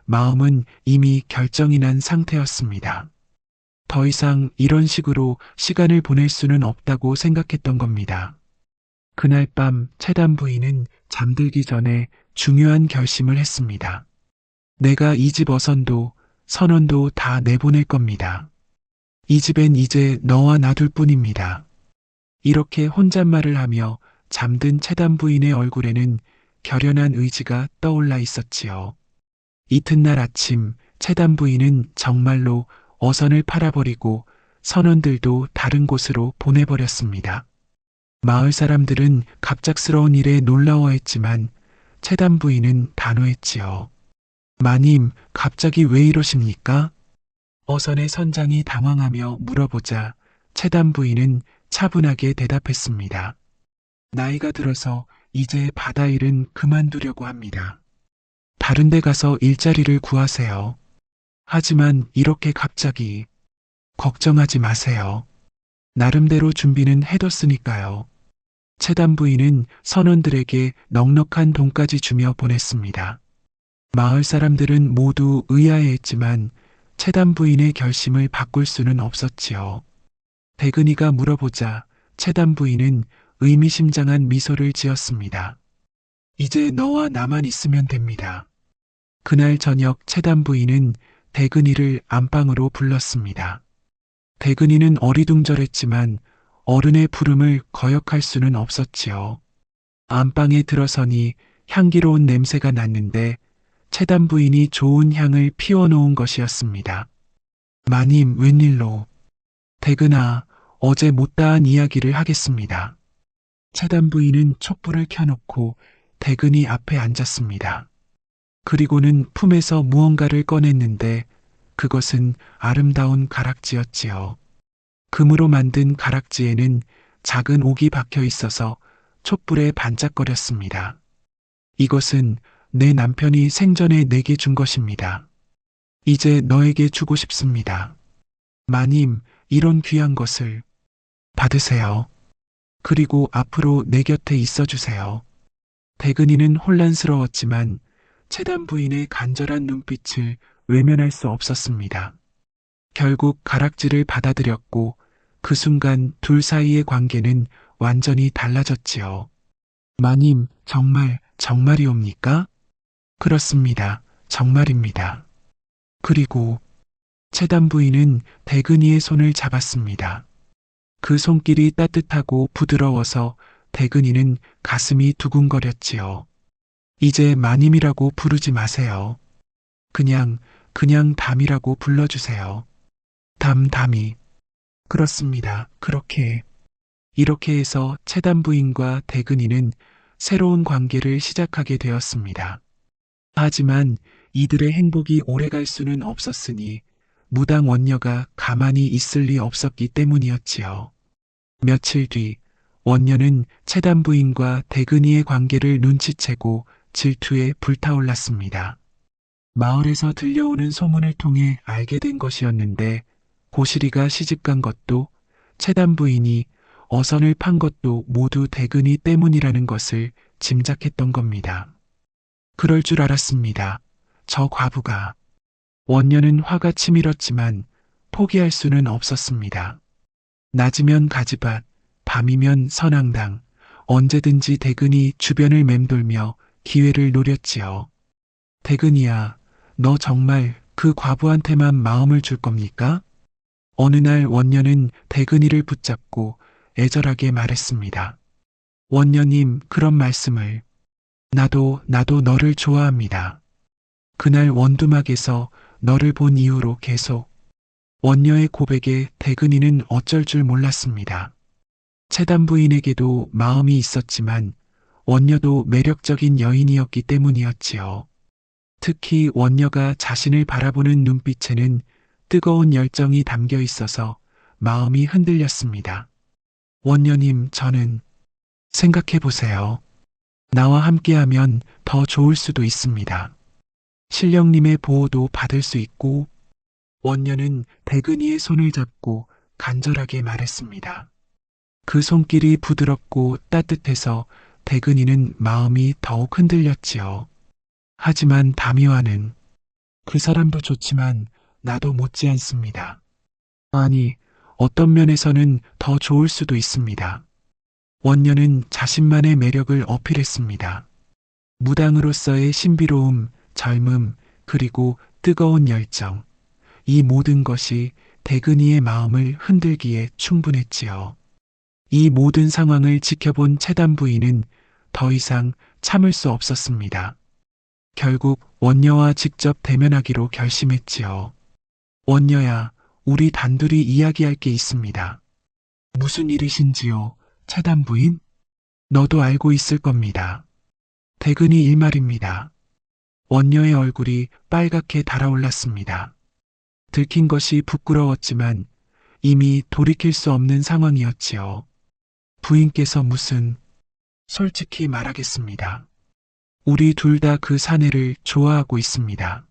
Speaker 1: 마음은 이미 결정이 난 상태였습니다. 더 이상 이런 식으로 시간을 보낼 수는 없다고 생각했던 겁니다. 그날 밤 채단 부인은 잠들기 전에 중요한 결심을 했습니다. 내가 이 집 어선도 선원도 다 내보낼 겁니다. 이 집엔 이제 너와 나 둘뿐입니다. 이렇게 혼잣말을 하며 잠든 채단 부인의 얼굴에는 결연한 의지가 떠올라 있었지요. 이튿날 아침 채단 부인은 정말로 어선을 팔아버리고 선원들도 다른 곳으로 보내버렸습니다. 마을 사람들은 갑작스러운 일에 놀라워했지만 채단 부인은 단호했지요. 마님, 갑자기 왜 이러십니까? 어선의 선장이 당황하며 물어보자 채단 부인은 차분하게 대답했습니다. 나이가 들어서 이제 바다 일은 그만두려고 합니다. 다른 데 가서 일자리를 구하세요. 하지만 이렇게 갑자기 걱정하지 마세요. 나름대로 준비는 해뒀으니까요. 채단 부인은 선원들에게 넉넉한 돈까지 주며 보냈습니다. 마을 사람들은 모두 의아해했지만 채단 부인의 결심을 바꿀 수는 없었지요. 대근이가 물어보자 채단 부인은 의미심장한 미소를 지었습니다. 이제 너와 나만 있으면 됩니다. 그날 저녁 채단 부인은 대근이를 안방으로 불렀습니다. 대근이는 어리둥절했지만 어른의 부름을 거역할 수는 없었지요. 안방에 들어서니 향기로운 냄새가 났는데 채단 부인이 좋은 향을 피워놓은 것이었습니다. 마님, 웬일로? 대근아, 어제 못다한 이야기를 하겠습니다. 채단 부인은 촛불을 켜놓고 대근이 앞에 앉았습니다. 그리고는 품에서 무언가를 꺼냈는데 그것은 아름다운 가락지였지요. 금으로 만든 가락지에는 작은 옥이 박혀 있어서 촛불에 반짝거렸습니다. 이것은 내 남편이 생전에 내게 준 것입니다. 이제 너에게 주고 싶습니다. 마님, 이런 귀한 것을 받으세요. 그리고 앞으로 내 곁에 있어 주세요. 대근이는 혼란스러웠지만 채단 부인의 간절한 눈빛을 외면할 수 없었습니다. 결국 가락지를 받아들였고 그 순간 둘 사이의 관계는 완전히 달라졌지요. 마님, 정말이옵니까? 그렇습니다. 정말입니다. 그리고 채단 부인은 대근이의 손을 잡았습니다. 그 손길이 따뜻하고 부드러워서 대근이는 가슴이 두근거렸지요. 이제 마님이라고 부르지 마세요. 그냥 담이라고 불러주세요. 담이. 그렇습니다. 이렇게 해서 채단 부인과 대근이는 새로운 관계를 시작하게 되었습니다. 하지만 이들의 행복이 오래갈 수는 없었으니 무당 원녀가 가만히 있을 리 없었기 때문이었지요. 며칠 뒤 원녀는 채단 부인과 대근이의 관계를 눈치채고 질투에 불타올랐습니다. 마을에서 들려오는 소문을 통해 알게 된 것이었는데 고시리가 시집간 것도 채단 부인이 어선을 판 것도 모두 대근이 때문이라는 것을 짐작했던 겁니다. 그럴 줄 알았습니다. 저 과부가. 원녀는 화가 치밀었지만 포기할 수는 없었습니다. 낮이면 가지밭, 밤이면 선앙당, 언제든지 대근이 주변을 맴돌며 기회를 노렸지요. 대근이야, 너 정말 그 과부한테만 마음을 줄 겁니까? 어느 날 원녀는 대근이를 붙잡고 애절하게 말했습니다. 원녀님, 그런 말씀을. 나도 너를 좋아합니다. 그날 원두막에서 너를 본 이후로 계속. 원녀의 고백에 대근이는 어쩔 줄 몰랐습니다. 채단 부인에게도 마음이 있었지만 원녀도 매력적인 여인이었기 때문이었지요. 특히 원녀가 자신을 바라보는 눈빛에는 뜨거운 열정이 담겨 있어서 마음이 흔들렸습니다. 원녀님, 저는 생각해 보세요. 나와 함께하면 더 좋을 수도 있습니다. 신령님의 보호도 받을 수 있고. 원녀는 대근이의 손을 잡고 간절하게 말했습니다. 그 손길이 부드럽고 따뜻해서 대근이는 마음이 더욱 흔들렸지요. 하지만 다미와는 그 사람도 좋지만 나도 못지않습니다. 아니, 어떤 면에서는 더 좋을 수도 있습니다. 원녀는 자신만의 매력을 어필했습니다. 무당으로서의 신비로움, 젊음, 그리고 뜨거운 열정. 이 모든 것이 대근이의 마음을 흔들기에 충분했지요. 이 모든 상황을 지켜본 채단 부인은 더 이상 참을 수 없었습니다. 결국 원녀와 직접 대면하기로 결심했지요. 원녀야, 우리 단둘이 이야기할 게 있습니다. 무슨 일이신지요, 채단 부인? 너도 알고 있을 겁니다. 대근이 일말입니다. 원녀의 얼굴이 빨갛게 달아올랐습니다. 들킨 것이 부끄러웠지만 이미 돌이킬 수 없는 상황이었지요. 부인께서 무슨... 솔직히 말하겠습니다. 우리 둘 다 그 사내를 좋아하고 있습니다.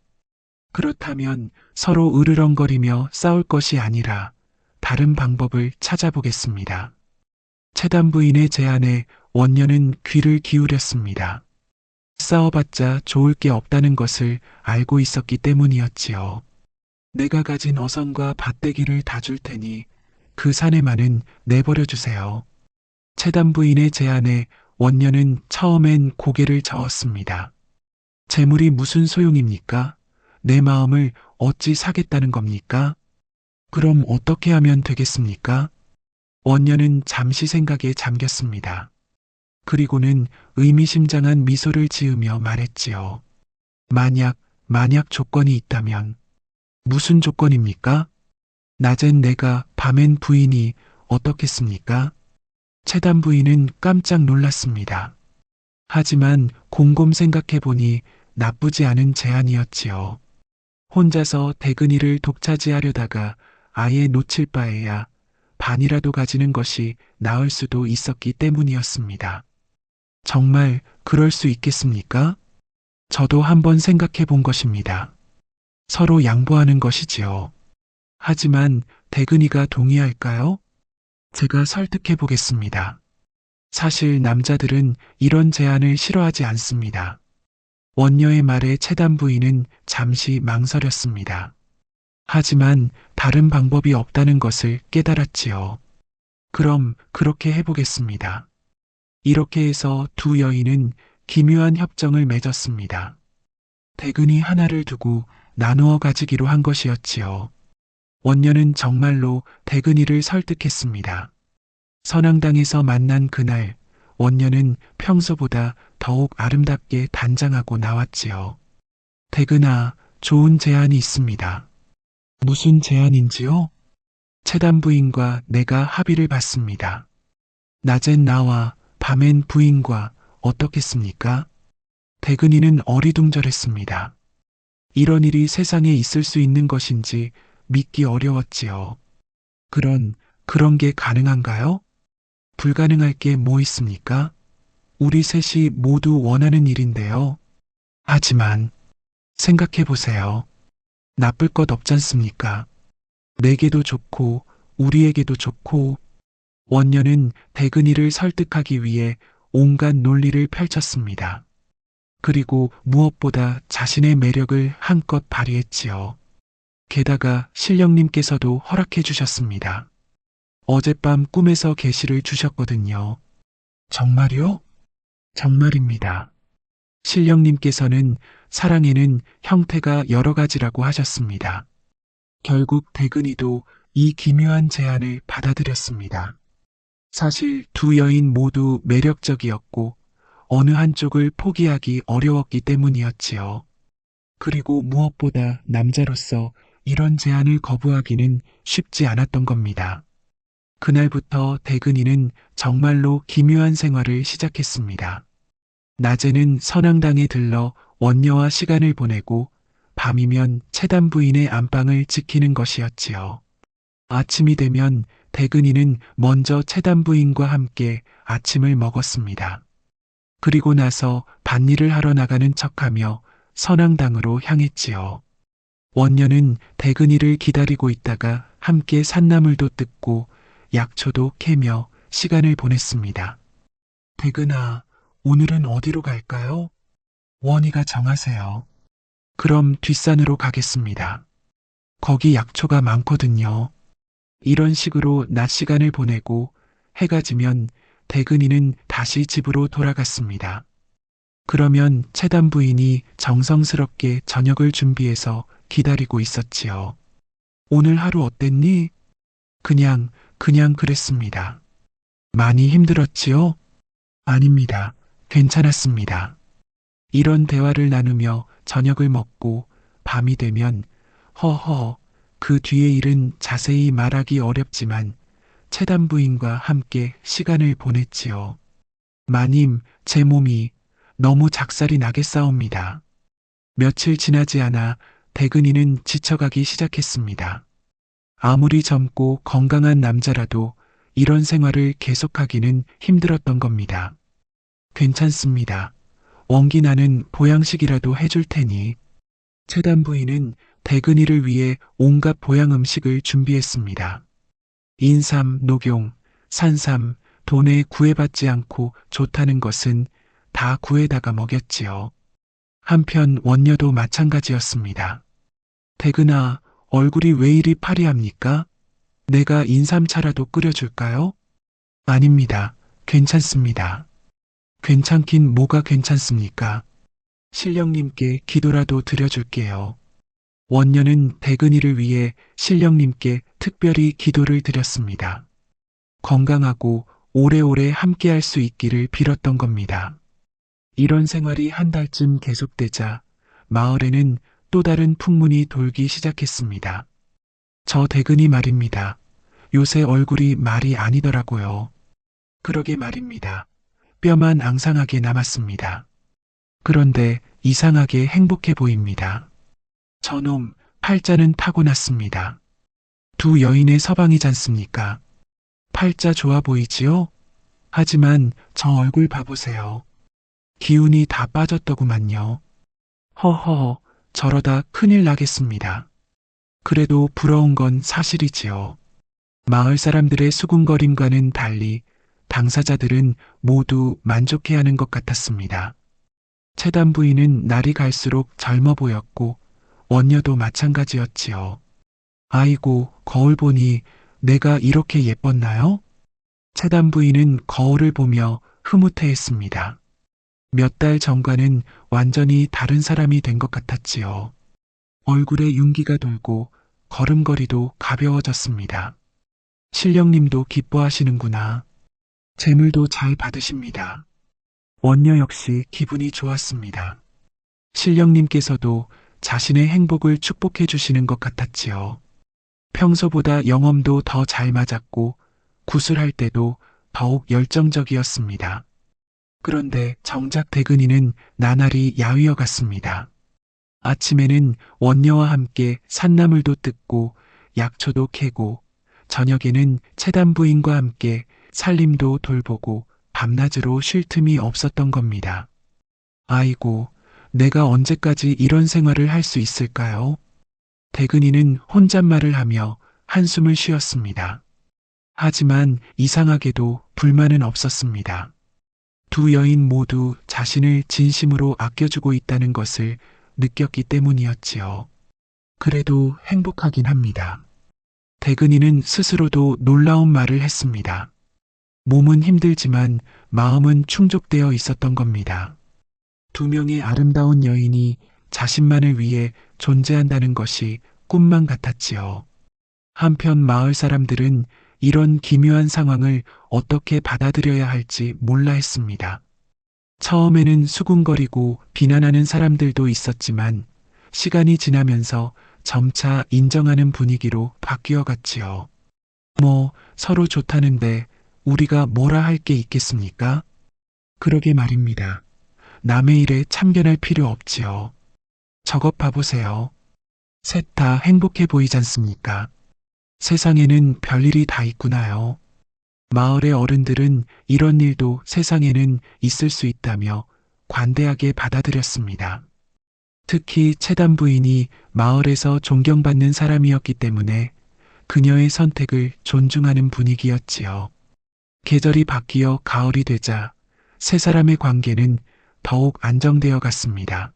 Speaker 1: 그렇다면 서로 으르렁거리며 싸울 것이 아니라 다른 방법을 찾아보겠습니다. 채단 부인의 제안에 원녀는 귀를 기울였습니다. 싸워봤자 좋을 게 없다는 것을 알고 있었기 때문이었지요. 내가 가진 어선과 밭대기를 다 줄 테니 그 사내만은 내버려 주세요. 채단 부인의 제안에 원녀는 처음엔 고개를 저었습니다. 재물이 무슨 소용입니까? 내 마음을 어찌 사겠다는 겁니까? 그럼 어떻게 하면 되겠습니까? 원녀는 잠시 생각에 잠겼습니다. 그리고는 의미심장한 미소를 지으며 말했지요. 만약 조건이 있다면. 무슨 조건입니까? 낮엔 내가, 밤엔 부인이 어떻겠습니까? 채단 부인은 깜짝 놀랐습니다. 하지만 곰곰 생각해보니 나쁘지 않은 제안이었지요. 혼자서 대근이를 독차지하려다가 아예 놓칠 바에야 반이라도 가지는 것이 나을 수도 있었기 때문이었습니다. 정말 그럴 수 있겠습니까? 저도 한번 생각해 본 것입니다. 서로 양보하는 것이지요. 하지만 대근이가 동의할까요? 제가 설득해 보겠습니다. 사실 남자들은 이런 제안을 싫어하지 않습니다. 원녀의 말에 채단 부인은 잠시 망설였습니다. 하지만 다른 방법이 없다는 것을 깨달았지요. 그럼 그렇게 해보겠습니다. 이렇게 해서 두 여인은 기묘한 협정을 맺었습니다. 대근이 하나를 두고 나누어 가지기로 한 것이었지요. 원녀는 정말로 대근이를 설득했습니다. 선앙당에서 만난 그날, 원녀는 평소보다 더욱 아름답게 단장하고 나왔지요. 대근아, 좋은 제안이 있습니다. 무슨 제안인지요? 채단 부인과 내가 합의를 받습니다. 낮엔 나와 밤엔 부인과 어떻겠습니까? 대근이는 어리둥절했습니다. 이런 일이 세상에 있을 수 있는 것인지 믿기 어려웠지요. 그런 게 가능한가요? 불가능할 게 뭐 있습니까? 우리 셋이 모두 원하는 일인데요. 하지만 생각해 보세요. 나쁠 것 없잖습니까? 내게도 좋고 우리에게도 좋고. 원녀는 대근이를 설득하기 위해 온갖 논리를 펼쳤습니다. 그리고 무엇보다 자신의 매력을 한껏 발휘했지요. 게다가 신령님께서도 허락해 주셨습니다. 어젯밤 꿈에서 계시를 주셨거든요. 정말요? 정말입니다. 신령님께서는 사랑에는 형태가 여러 가지라고 하셨습니다. 결국 대근이도 이 기묘한 제안을 받아들였습니다. 사실 두 여인 모두 매력적이었고 어느 한쪽을 포기하기 어려웠기 때문이었지요. 그리고 무엇보다 남자로서 이런 제안을 거부하기는 쉽지 않았던 겁니다. 그날부터 대근이는 정말로 기묘한 생활을 시작했습니다. 낮에는 선앙당에 들러 원녀와 시간을 보내고 밤이면 채단 부인의 안방을 지키는 것이었지요. 아침이 되면 대근이는 먼저 채단 부인과 함께 아침을 먹었습니다. 그리고 나서 밭일을 하러 나가는 척하며 선앙당으로 향했지요. 원녀는 대근이를 기다리고 있다가 함께 산나물도 뜯고 약초도 캐며 시간을 보냈습니다. 대근아, 오늘은 어디로 갈까요? 원희가 정하세요. 그럼 뒷산으로 가겠습니다. 거기 약초가 많거든요. 이런 식으로 낮 시간을 보내고 해가 지면 대근이는 다시 집으로 돌아갔습니다. 그러면 채단 부인이 정성스럽게 저녁을 준비해서 기다리고 있었지요. 오늘 하루 어땠니? 그냥 그랬습니다. 많이 힘들었지요? 아닙니다. 괜찮았습니다. 이런 대화를 나누며 저녁을 먹고 밤이 되면 허허 그 뒤의 일은 자세히 말하기 어렵지만 채단 부인과 함께 시간을 보냈지요. 마님, 제 몸이 너무 작살이 나겠사옵니다. 며칠 지나지 않아 대근이는 지쳐가기 시작했습니다. 아무리 젊고 건강한 남자라도 이런 생활을 계속하기는 힘들었던 겁니다. 괜찮습니다. 원기 나는 보양식이라도 해줄 테니. 채단 부인은 대근이를 위해 온갖 보양 음식을 준비했습니다. 인삼, 녹용, 산삼, 돈에 구애받지 않고 좋다는 것은 다 구해다가 먹였지요. 한편 원녀도 마찬가지였습니다. 대근아, 얼굴이 왜 이리 파리합니까? 내가 인삼차라도 끓여줄까요? 아닙니다. 괜찮습니다. 괜찮긴 뭐가 괜찮습니까? 신령님께 기도라도 드려줄게요. 원녀는 대근이를 위해 신령님께 특별히 기도를 드렸습니다. 건강하고 오래오래 함께할 수 있기를 빌었던 겁니다. 이런 생활이 한 달쯤 계속되자 마을에는 또 다른 풍문이 돌기 시작했습니다. 저 대근이 말입니다. 요새 얼굴이 말이 아니더라고요. 그러게 말입니다. 뼈만 앙상하게 남았습니다. 그런데 이상하게 행복해 보입니다. 저놈 팔자는 타고났습니다. 두 여인의 서방이잖습니까? 팔자 좋아 보이지요? 하지만 저 얼굴 봐보세요. 기운이 다 빠졌더구만요. 허허, 저러다 큰일 나겠습니다. 그래도 부러운 건 사실이지요. 마을 사람들의 수군거림과는 달리 당사자들은 모두 만족해하는 것 같았습니다. 채단 부인은 날이 갈수록 젊어 보였고 원녀도 마찬가지였지요. 아이고, 거울 보니 내가 이렇게 예뻤나요? 채단 부인은 거울을 보며 흐뭇해했습니다. 몇 달 전과는 완전히 다른 사람이 된 것 같았지요. 얼굴에 윤기가 돌고 걸음걸이도 가벼워졌습니다. 신령님도 기뻐하시는구나. 재물도 잘 받으십니다. 원녀 역시 기분이 좋았습니다. 신령님께서도 자신의 행복을 축복해 주시는 것 같았지요. 평소보다 영엄도 더 잘 맞았고 구술할 때도 더욱 열정적이었습니다. 그런데 정작 대근이는 나날이 야위어 갔습니다. 아침에는 원녀와 함께 산나물도 뜯고 약초도 캐고 저녁에는 채단 부인과 함께 살림도 돌보고 밤낮으로 쉴 틈이 없었던 겁니다. 아이고, 내가 언제까지 이런 생활을 할 수 있을까요? 대근이는 혼잣말을 하며 한숨을 쉬었습니다. 하지만 이상하게도 불만은 없었습니다. 두 여인 모두 자신을 진심으로 아껴주고 있다는 것을 느꼈기 때문이었지요. 그래도 행복하긴 합니다. 대근이는 스스로도 놀라운 말을 했습니다. 몸은 힘들지만 마음은 충족되어 있었던 겁니다. 두 명의 아름다운 여인이 자신만을 위해 존재한다는 것이 꿈만 같았지요. 한편 마을 사람들은 이런 기묘한 상황을 어떻게 받아들여야 할지 몰라 했습니다. 처음에는 수군거리고 비난하는 사람들도 있었지만 시간이 지나면서 점차 인정하는 분위기로 바뀌어 갔지요. 서로 좋다는데 우리가 뭐라 할 게 있겠습니까? 그러게 말입니다. 남의 일에 참견할 필요 없지요. 저것 봐보세요. 셋 다 행복해 보이지 않습니까? 세상에는 별일이 다 있구나요. 마을의 어른들은 이런 일도 세상에는 있을 수 있다며 관대하게 받아들였습니다. 특히 채단 부인이 마을에서 존경받는 사람이었기 때문에 그녀의 선택을 존중하는 분위기였지요. 계절이 바뀌어 가을이 되자 세 사람의 관계는 더욱 안정되어 갔습니다.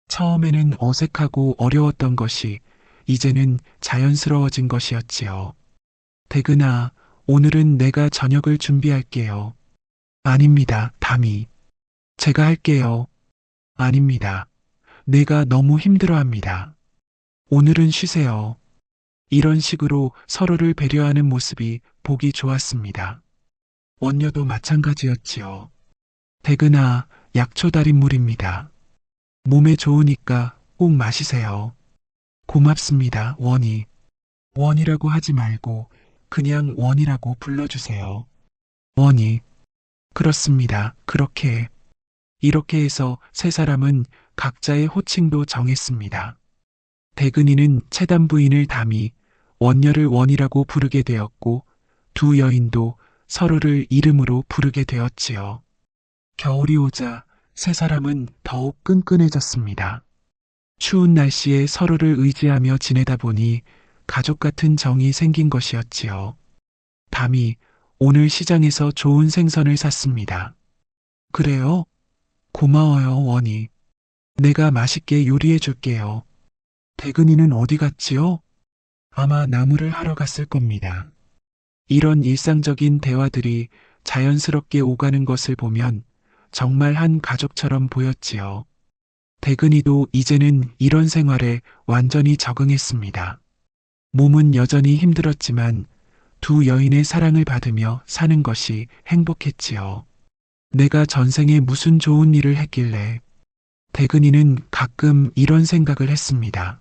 Speaker 1: 처음에는 어색하고 어려웠던 것이 이제는 자연스러워진 것이었지요. 대근아, 오늘은 내가 저녁을 준비할게요. 아닙니다, 담이. 제가 할게요. 아닙니다. 내가 너무 힘들어합니다. 오늘은 쉬세요. 이런 식으로 서로를 배려하는 모습이 보기 좋았습니다. 원녀도 마찬가지였지요. 대근아, 약초 달인 물입니다. 몸에 좋으니까 꼭 마시세요. 고맙습니다, 원이. 원이라고 하지 말고 그냥 원이라고 불러주세요. 원이. 그렇습니다. 그렇게. 이렇게 해서 세 사람은 각자의 호칭도 정했습니다. 대근이는 채단 부인을 담이, 원녀를 원이라고 부르게 되었고 두 여인도 서로를 이름으로 부르게 되었지요. 겨울이 오자 세 사람은 더욱 끈끈해졌습니다. 추운 날씨에 서로를 의지하며 지내다 보니 가족 같은 정이 생긴 것이었지요. 담이, 오늘 시장에서 좋은 생선을 샀습니다. 그래요? 고마워요, 원이. 내가 맛있게 요리해 줄게요. 대근이는 어디 갔지요? 아마 나무를 하러 갔을 겁니다. 이런 일상적인 대화들이 자연스럽게 오가는 것을 보면 정말 한 가족처럼 보였지요. 대근이도 이제는 이런 생활에 완전히 적응했습니다. 몸은 여전히 힘들었지만 두 여인의 사랑을 받으며 사는 것이 행복했지요. 내가 전생에 무슨 좋은 일을 했길래. 대근이는 가끔 이런 생각을 했습니다.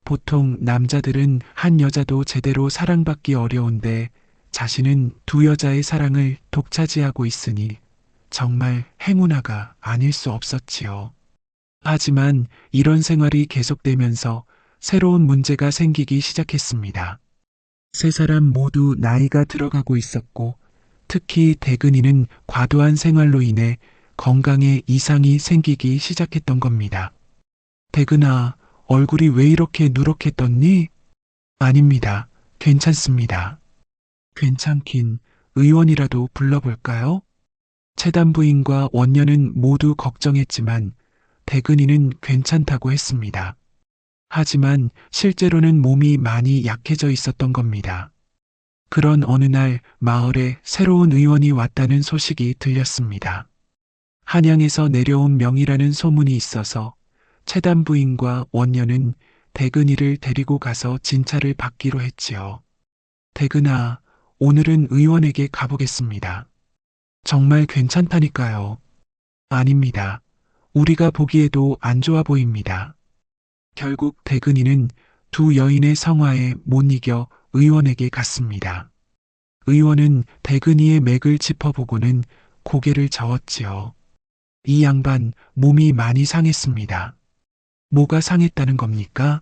Speaker 1: 보통 남자들은 한 여자도 제대로 사랑받기 어려운데 자신은 두 여자의 사랑을 독차지하고 있으니 정말 행운아가 아닐 수 없었지요. 하지만 이런 생활이 계속되면서 새로운 문제가 생기기 시작했습니다. 세 사람 모두 나이가 들어가고 있었고 특히 대근이는 과도한 생활로 인해 건강에 이상이 생기기 시작했던 겁니다. 대근아, 얼굴이 왜 이렇게 누렇게 떴니? 아닙니다. 괜찮습니다. 괜찮긴 의원이라도 불러볼까요? 채단 부인과 원녀는 모두 걱정했지만 대근이는 괜찮다고 했습니다. 하지만 실제로는 몸이 많이 약해져 있었던 겁니다. 그런 어느 날 마을에 새로운 의원이 왔다는 소식이 들렸습니다. 한양에서 내려온 명이라는 소문이 있어서 채단 부인과 원녀는 대근이를 데리고 가서 진찰을 받기로 했지요. 대근아, 오늘은 의원에게 가보겠습니다. 정말 괜찮다니까요. 아닙니다. 우리가 보기에도 안 좋아 보입니다. 결국 대근이는 두 여인의 성화에 못 이겨 의원에게 갔습니다. 의원은 대근이의 맥을 짚어보고는 고개를 저었지요. 이 양반 몸이 많이 상했습니다. 뭐가 상했다는 겁니까?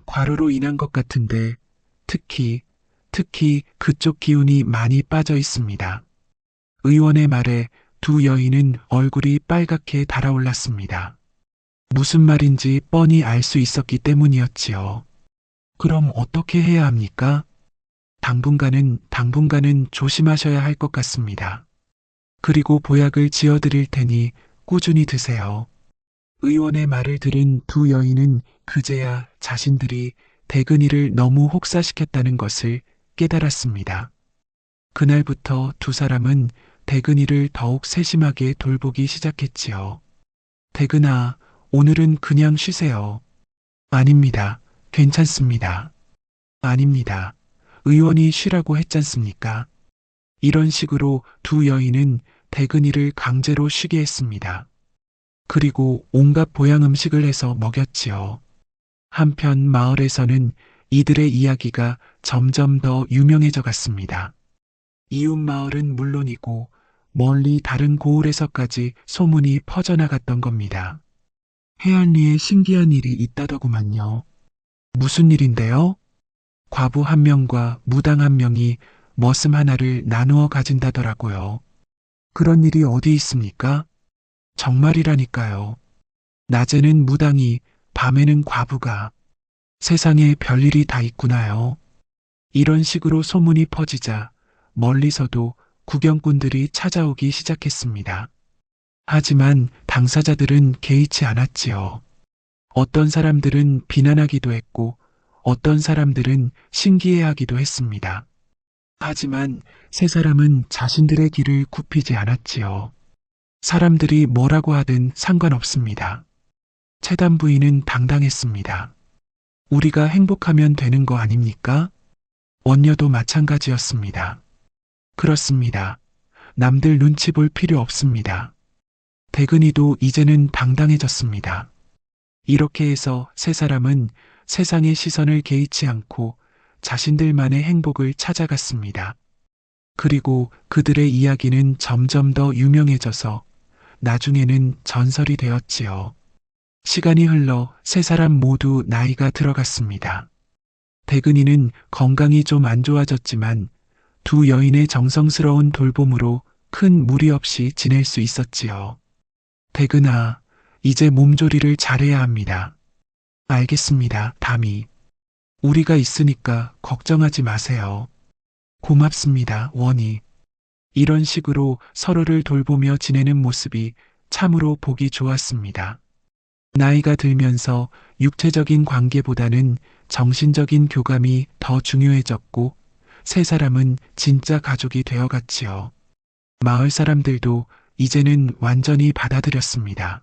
Speaker 1: 과로로 인한 것 같은데 특히 그쪽 기운이 많이 빠져 있습니다. 의원의 말에 두 여인은 얼굴이 빨갛게 달아올랐습니다. 무슨 말인지 뻔히 알 수 있었기 때문이었지요. 그럼 어떻게 해야 합니까? 당분간은 조심하셔야 할 것 같습니다. 그리고 보약을 지어드릴 테니 꾸준히 드세요. 의원의 말을 들은 두 여인은 그제야 자신들이 대근이를 너무 혹사시켰다는 것을 깨달았습니다. 그날부터 두 사람은 대근이를 더욱 세심하게 돌보기 시작했지요. 대근아, 오늘은 그냥 쉬세요. 아닙니다. 괜찮습니다. 아닙니다. 의원이 쉬라고 했잖습니까? 이런 식으로 두 여인은 대근이를 강제로 쉬게 했습니다. 그리고 온갖 보양 음식을 해서 먹였지요. 한편 마을에서는 이들의 이야기가 점점 더 유명해져 갔습니다. 이웃 마을은 물론이고 멀리 다른 고을에서까지 소문이 퍼져나갔던 겁니다. 해안리에 신기한 일이 있다더구만요. 무슨 일인데요? 과부 한 명과 무당 한 명이 머슴 하나를 나누어 가진다더라고요. 그런 일이 어디 있습니까? 정말이라니까요. 낮에는 무당이, 밤에는 과부가. 세상에 별일이 다 있구나요. 이런 식으로 소문이 퍼지자 멀리서도 구경꾼들이 찾아오기 시작했습니다. 하지만 당사자들은 개의치 않았지요. 어떤 사람들은 비난하기도 했고 어떤 사람들은 신기해하기도 했습니다. 하지만 세 사람은 자신들의 길을 굽히지 않았지요. 사람들이 뭐라고 하든 상관없습니다. 채단 부인은 당당했습니다. 우리가 행복하면 되는 거 아닙니까? 원녀도 마찬가지였습니다. 그렇습니다. 남들 눈치 볼 필요 없습니다. 대근이도 이제는 당당해졌습니다. 이렇게 해서 세 사람은 세상의 시선을 개의치 않고 자신들만의 행복을 찾아갔습니다. 그리고 그들의 이야기는 점점 더 유명해져서 나중에는 전설이 되었지요. 시간이 흘러 세 사람 모두 나이가 들어갔습니다. 대근이는 건강이 좀 안 좋아졌지만 두 여인의 정성스러운 돌봄으로 큰 무리 없이 지낼 수 있었지요. 대근아, 이제 몸조리를 잘해야 합니다. 알겠습니다, 담이. 우리가 있으니까 걱정하지 마세요. 고맙습니다, 원희. 이런 식으로 서로를 돌보며 지내는 모습이 참으로 보기 좋았습니다. 나이가 들면서 육체적인 관계보다는 정신적인 교감이 더 중요해졌고 세 사람은 진짜 가족이 되어갔지요. 마을 사람들도 이제는 완전히 받아들였습니다.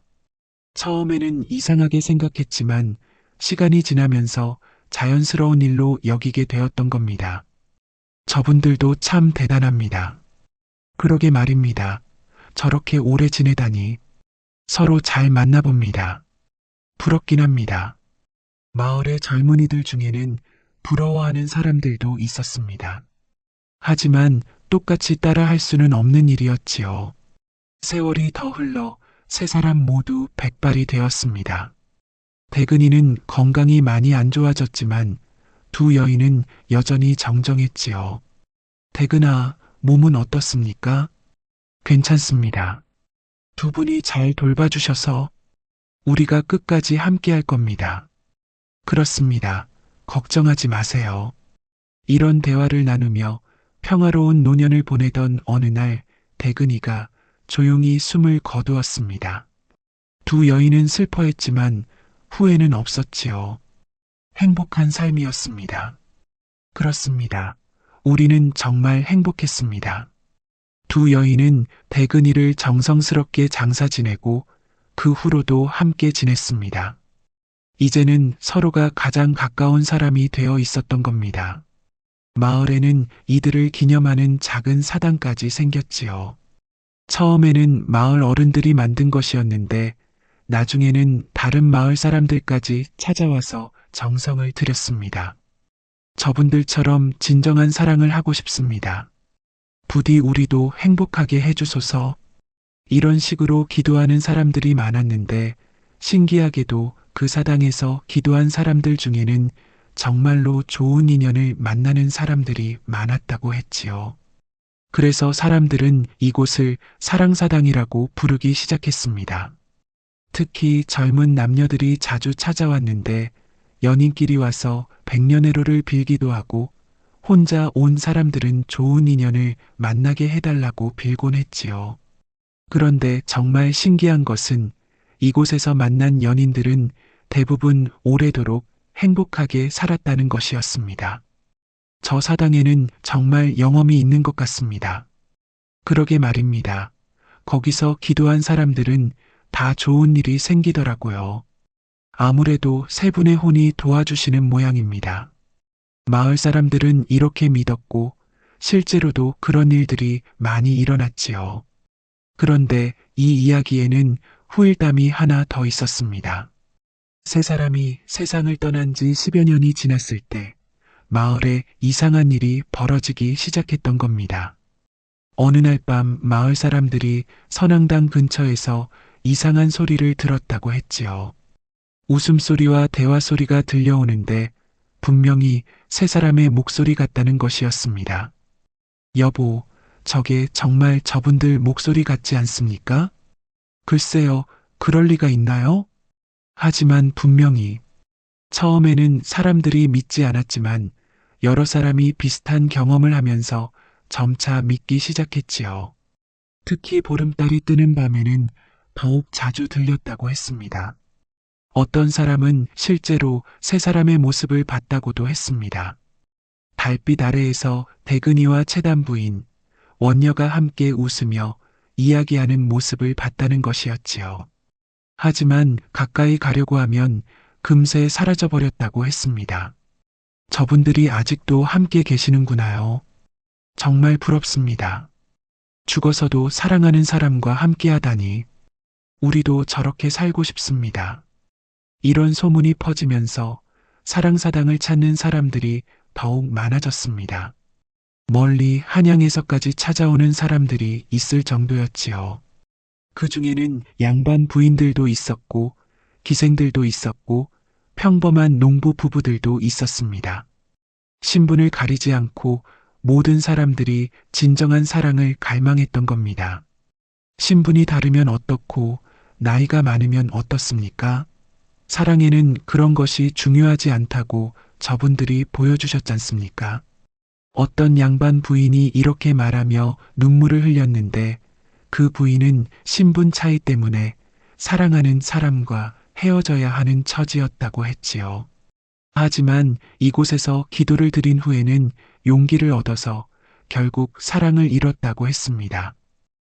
Speaker 1: 처음에는 이상하게 생각했지만 시간이 지나면서 자연스러운 일로 여기게 되었던 겁니다. 저분들도 참 대단합니다. 그러게 말입니다. 저렇게 오래 지내다니. 서로 잘 만나봅니다. 부럽긴 합니다. 마을의 젊은이들 중에는 부러워하는 사람들도 있었습니다. 하지만 똑같이 따라 할 수는 없는 일이었지요. 세월이 더 흘러 세 사람 모두 백발이 되었습니다. 대근이는 건강이 많이 안 좋아졌지만 두 여인은 여전히 정정했지요. 대근아, 몸은 어떻습니까? 괜찮습니다. 두 분이 잘 돌봐주셔서 우리가 끝까지 함께 할 겁니다. 그렇습니다. 걱정하지 마세요. 이런 대화를 나누며 평화로운 노년을 보내던 어느 날 대근이가 조용히 숨을 거두었습니다. 두 여인은 슬퍼했지만 후회는 없었지요. 행복한 삶이었습니다. 그렇습니다. 우리는 정말 행복했습니다. 두 여인은 대근이를 정성스럽게 장사 지내고 그 후로도 함께 지냈습니다. 이제는 서로가 가장 가까운 사람이 되어 있었던 겁니다. 마을에는 이들을 기념하는 작은 사당까지 생겼지요. 처음에는 마을 어른들이 만든 것이었는데 나중에는 다른 마을 사람들까지 찾아와서 정성을 들였습니다. 저분들처럼 진정한 사랑을 하고 싶습니다. 부디 우리도 행복하게 해주소서. 이런 식으로 기도하는 사람들이 많았는데 신기하게도 그 사당에서 기도한 사람들 중에는 정말로 좋은 인연을 만나는 사람들이 많았다고 했지요. 그래서 사람들은 이곳을 사랑사당이라고 부르기 시작했습니다. 특히 젊은 남녀들이 자주 찾아왔는데 연인끼리 와서 백년해로를 빌기도 하고 혼자 온 사람들은 좋은 인연을 만나게 해달라고 빌곤 했지요. 그런데 정말 신기한 것은 이곳에서 만난 연인들은 대부분 오래도록 행복하게 살았다는 것이었습니다. 저 사당에는 정말 영험이 있는 것 같습니다. 그러게 말입니다. 거기서 기도한 사람들은 다 좋은 일이 생기더라고요. 아무래도 세 분의 혼이 도와주시는 모양입니다. 마을 사람들은 이렇게 믿었고 실제로도 그런 일들이 많이 일어났지요. 그런데 이 이야기에는 후일담이 하나 더 있었습니다. 세 사람이 세상을 떠난 지 10여 년이 지났을 때 마을에 이상한 일이 벌어지기 시작했던 겁니다. 어느 날 밤 마을 사람들이 선앙당 근처에서 이상한 소리를 들었다고 했지요. 웃음소리와 대화소리가 들려오는데 분명히 세 사람의 목소리 같다는 것이었습니다. 여보, 저게 정말 저분들 목소리 같지 않습니까? 글쎄요, 그럴 리가 있나요? 하지만 분명히 처음에는 사람들이 믿지 않았지만 여러 사람이 비슷한 경험을 하면서 점차 믿기 시작했지요. 특히 보름달이 뜨는 밤에는 더욱 자주 들렸다고 했습니다. 어떤 사람은 실제로 세 사람의 모습을 봤다고도 했습니다. 달빛 아래에서 대근이와 채단 부인, 원녀가 함께 웃으며 이야기하는 모습을 봤다는 것이었지요. 하지만 가까이 가려고 하면 금세 사라져버렸다고 했습니다. 저분들이 아직도 함께 계시는구나요. 정말 부럽습니다. 죽어서도 사랑하는 사람과 함께 하다니 우리도 저렇게 살고 싶습니다. 이런 소문이 퍼지면서 사랑사당을 찾는 사람들이 더욱 많아졌습니다. 멀리 한양에서까지 찾아오는 사람들이 있을 정도였지요. 그 중에는 양반 부인들도 있었고 기생들도 있었고 평범한 농부 부부들도 있었습니다. 신분을 가리지 않고 모든 사람들이 진정한 사랑을 갈망했던 겁니다. 신분이 다르면 어떻고 나이가 많으면 어떻습니까? 사랑에는 그런 것이 중요하지 않다고 저분들이 보여주셨잖습니까? 어떤 양반 부인이 이렇게 말하며 눈물을 흘렸는데 그 부인은 신분 차이 때문에 사랑하는 사람과 헤어져야 하는 처지였다고 했지요. 하지만 이곳에서 기도를 드린 후에는 용기를 얻어서 결국 사랑을 잃었다고 했습니다.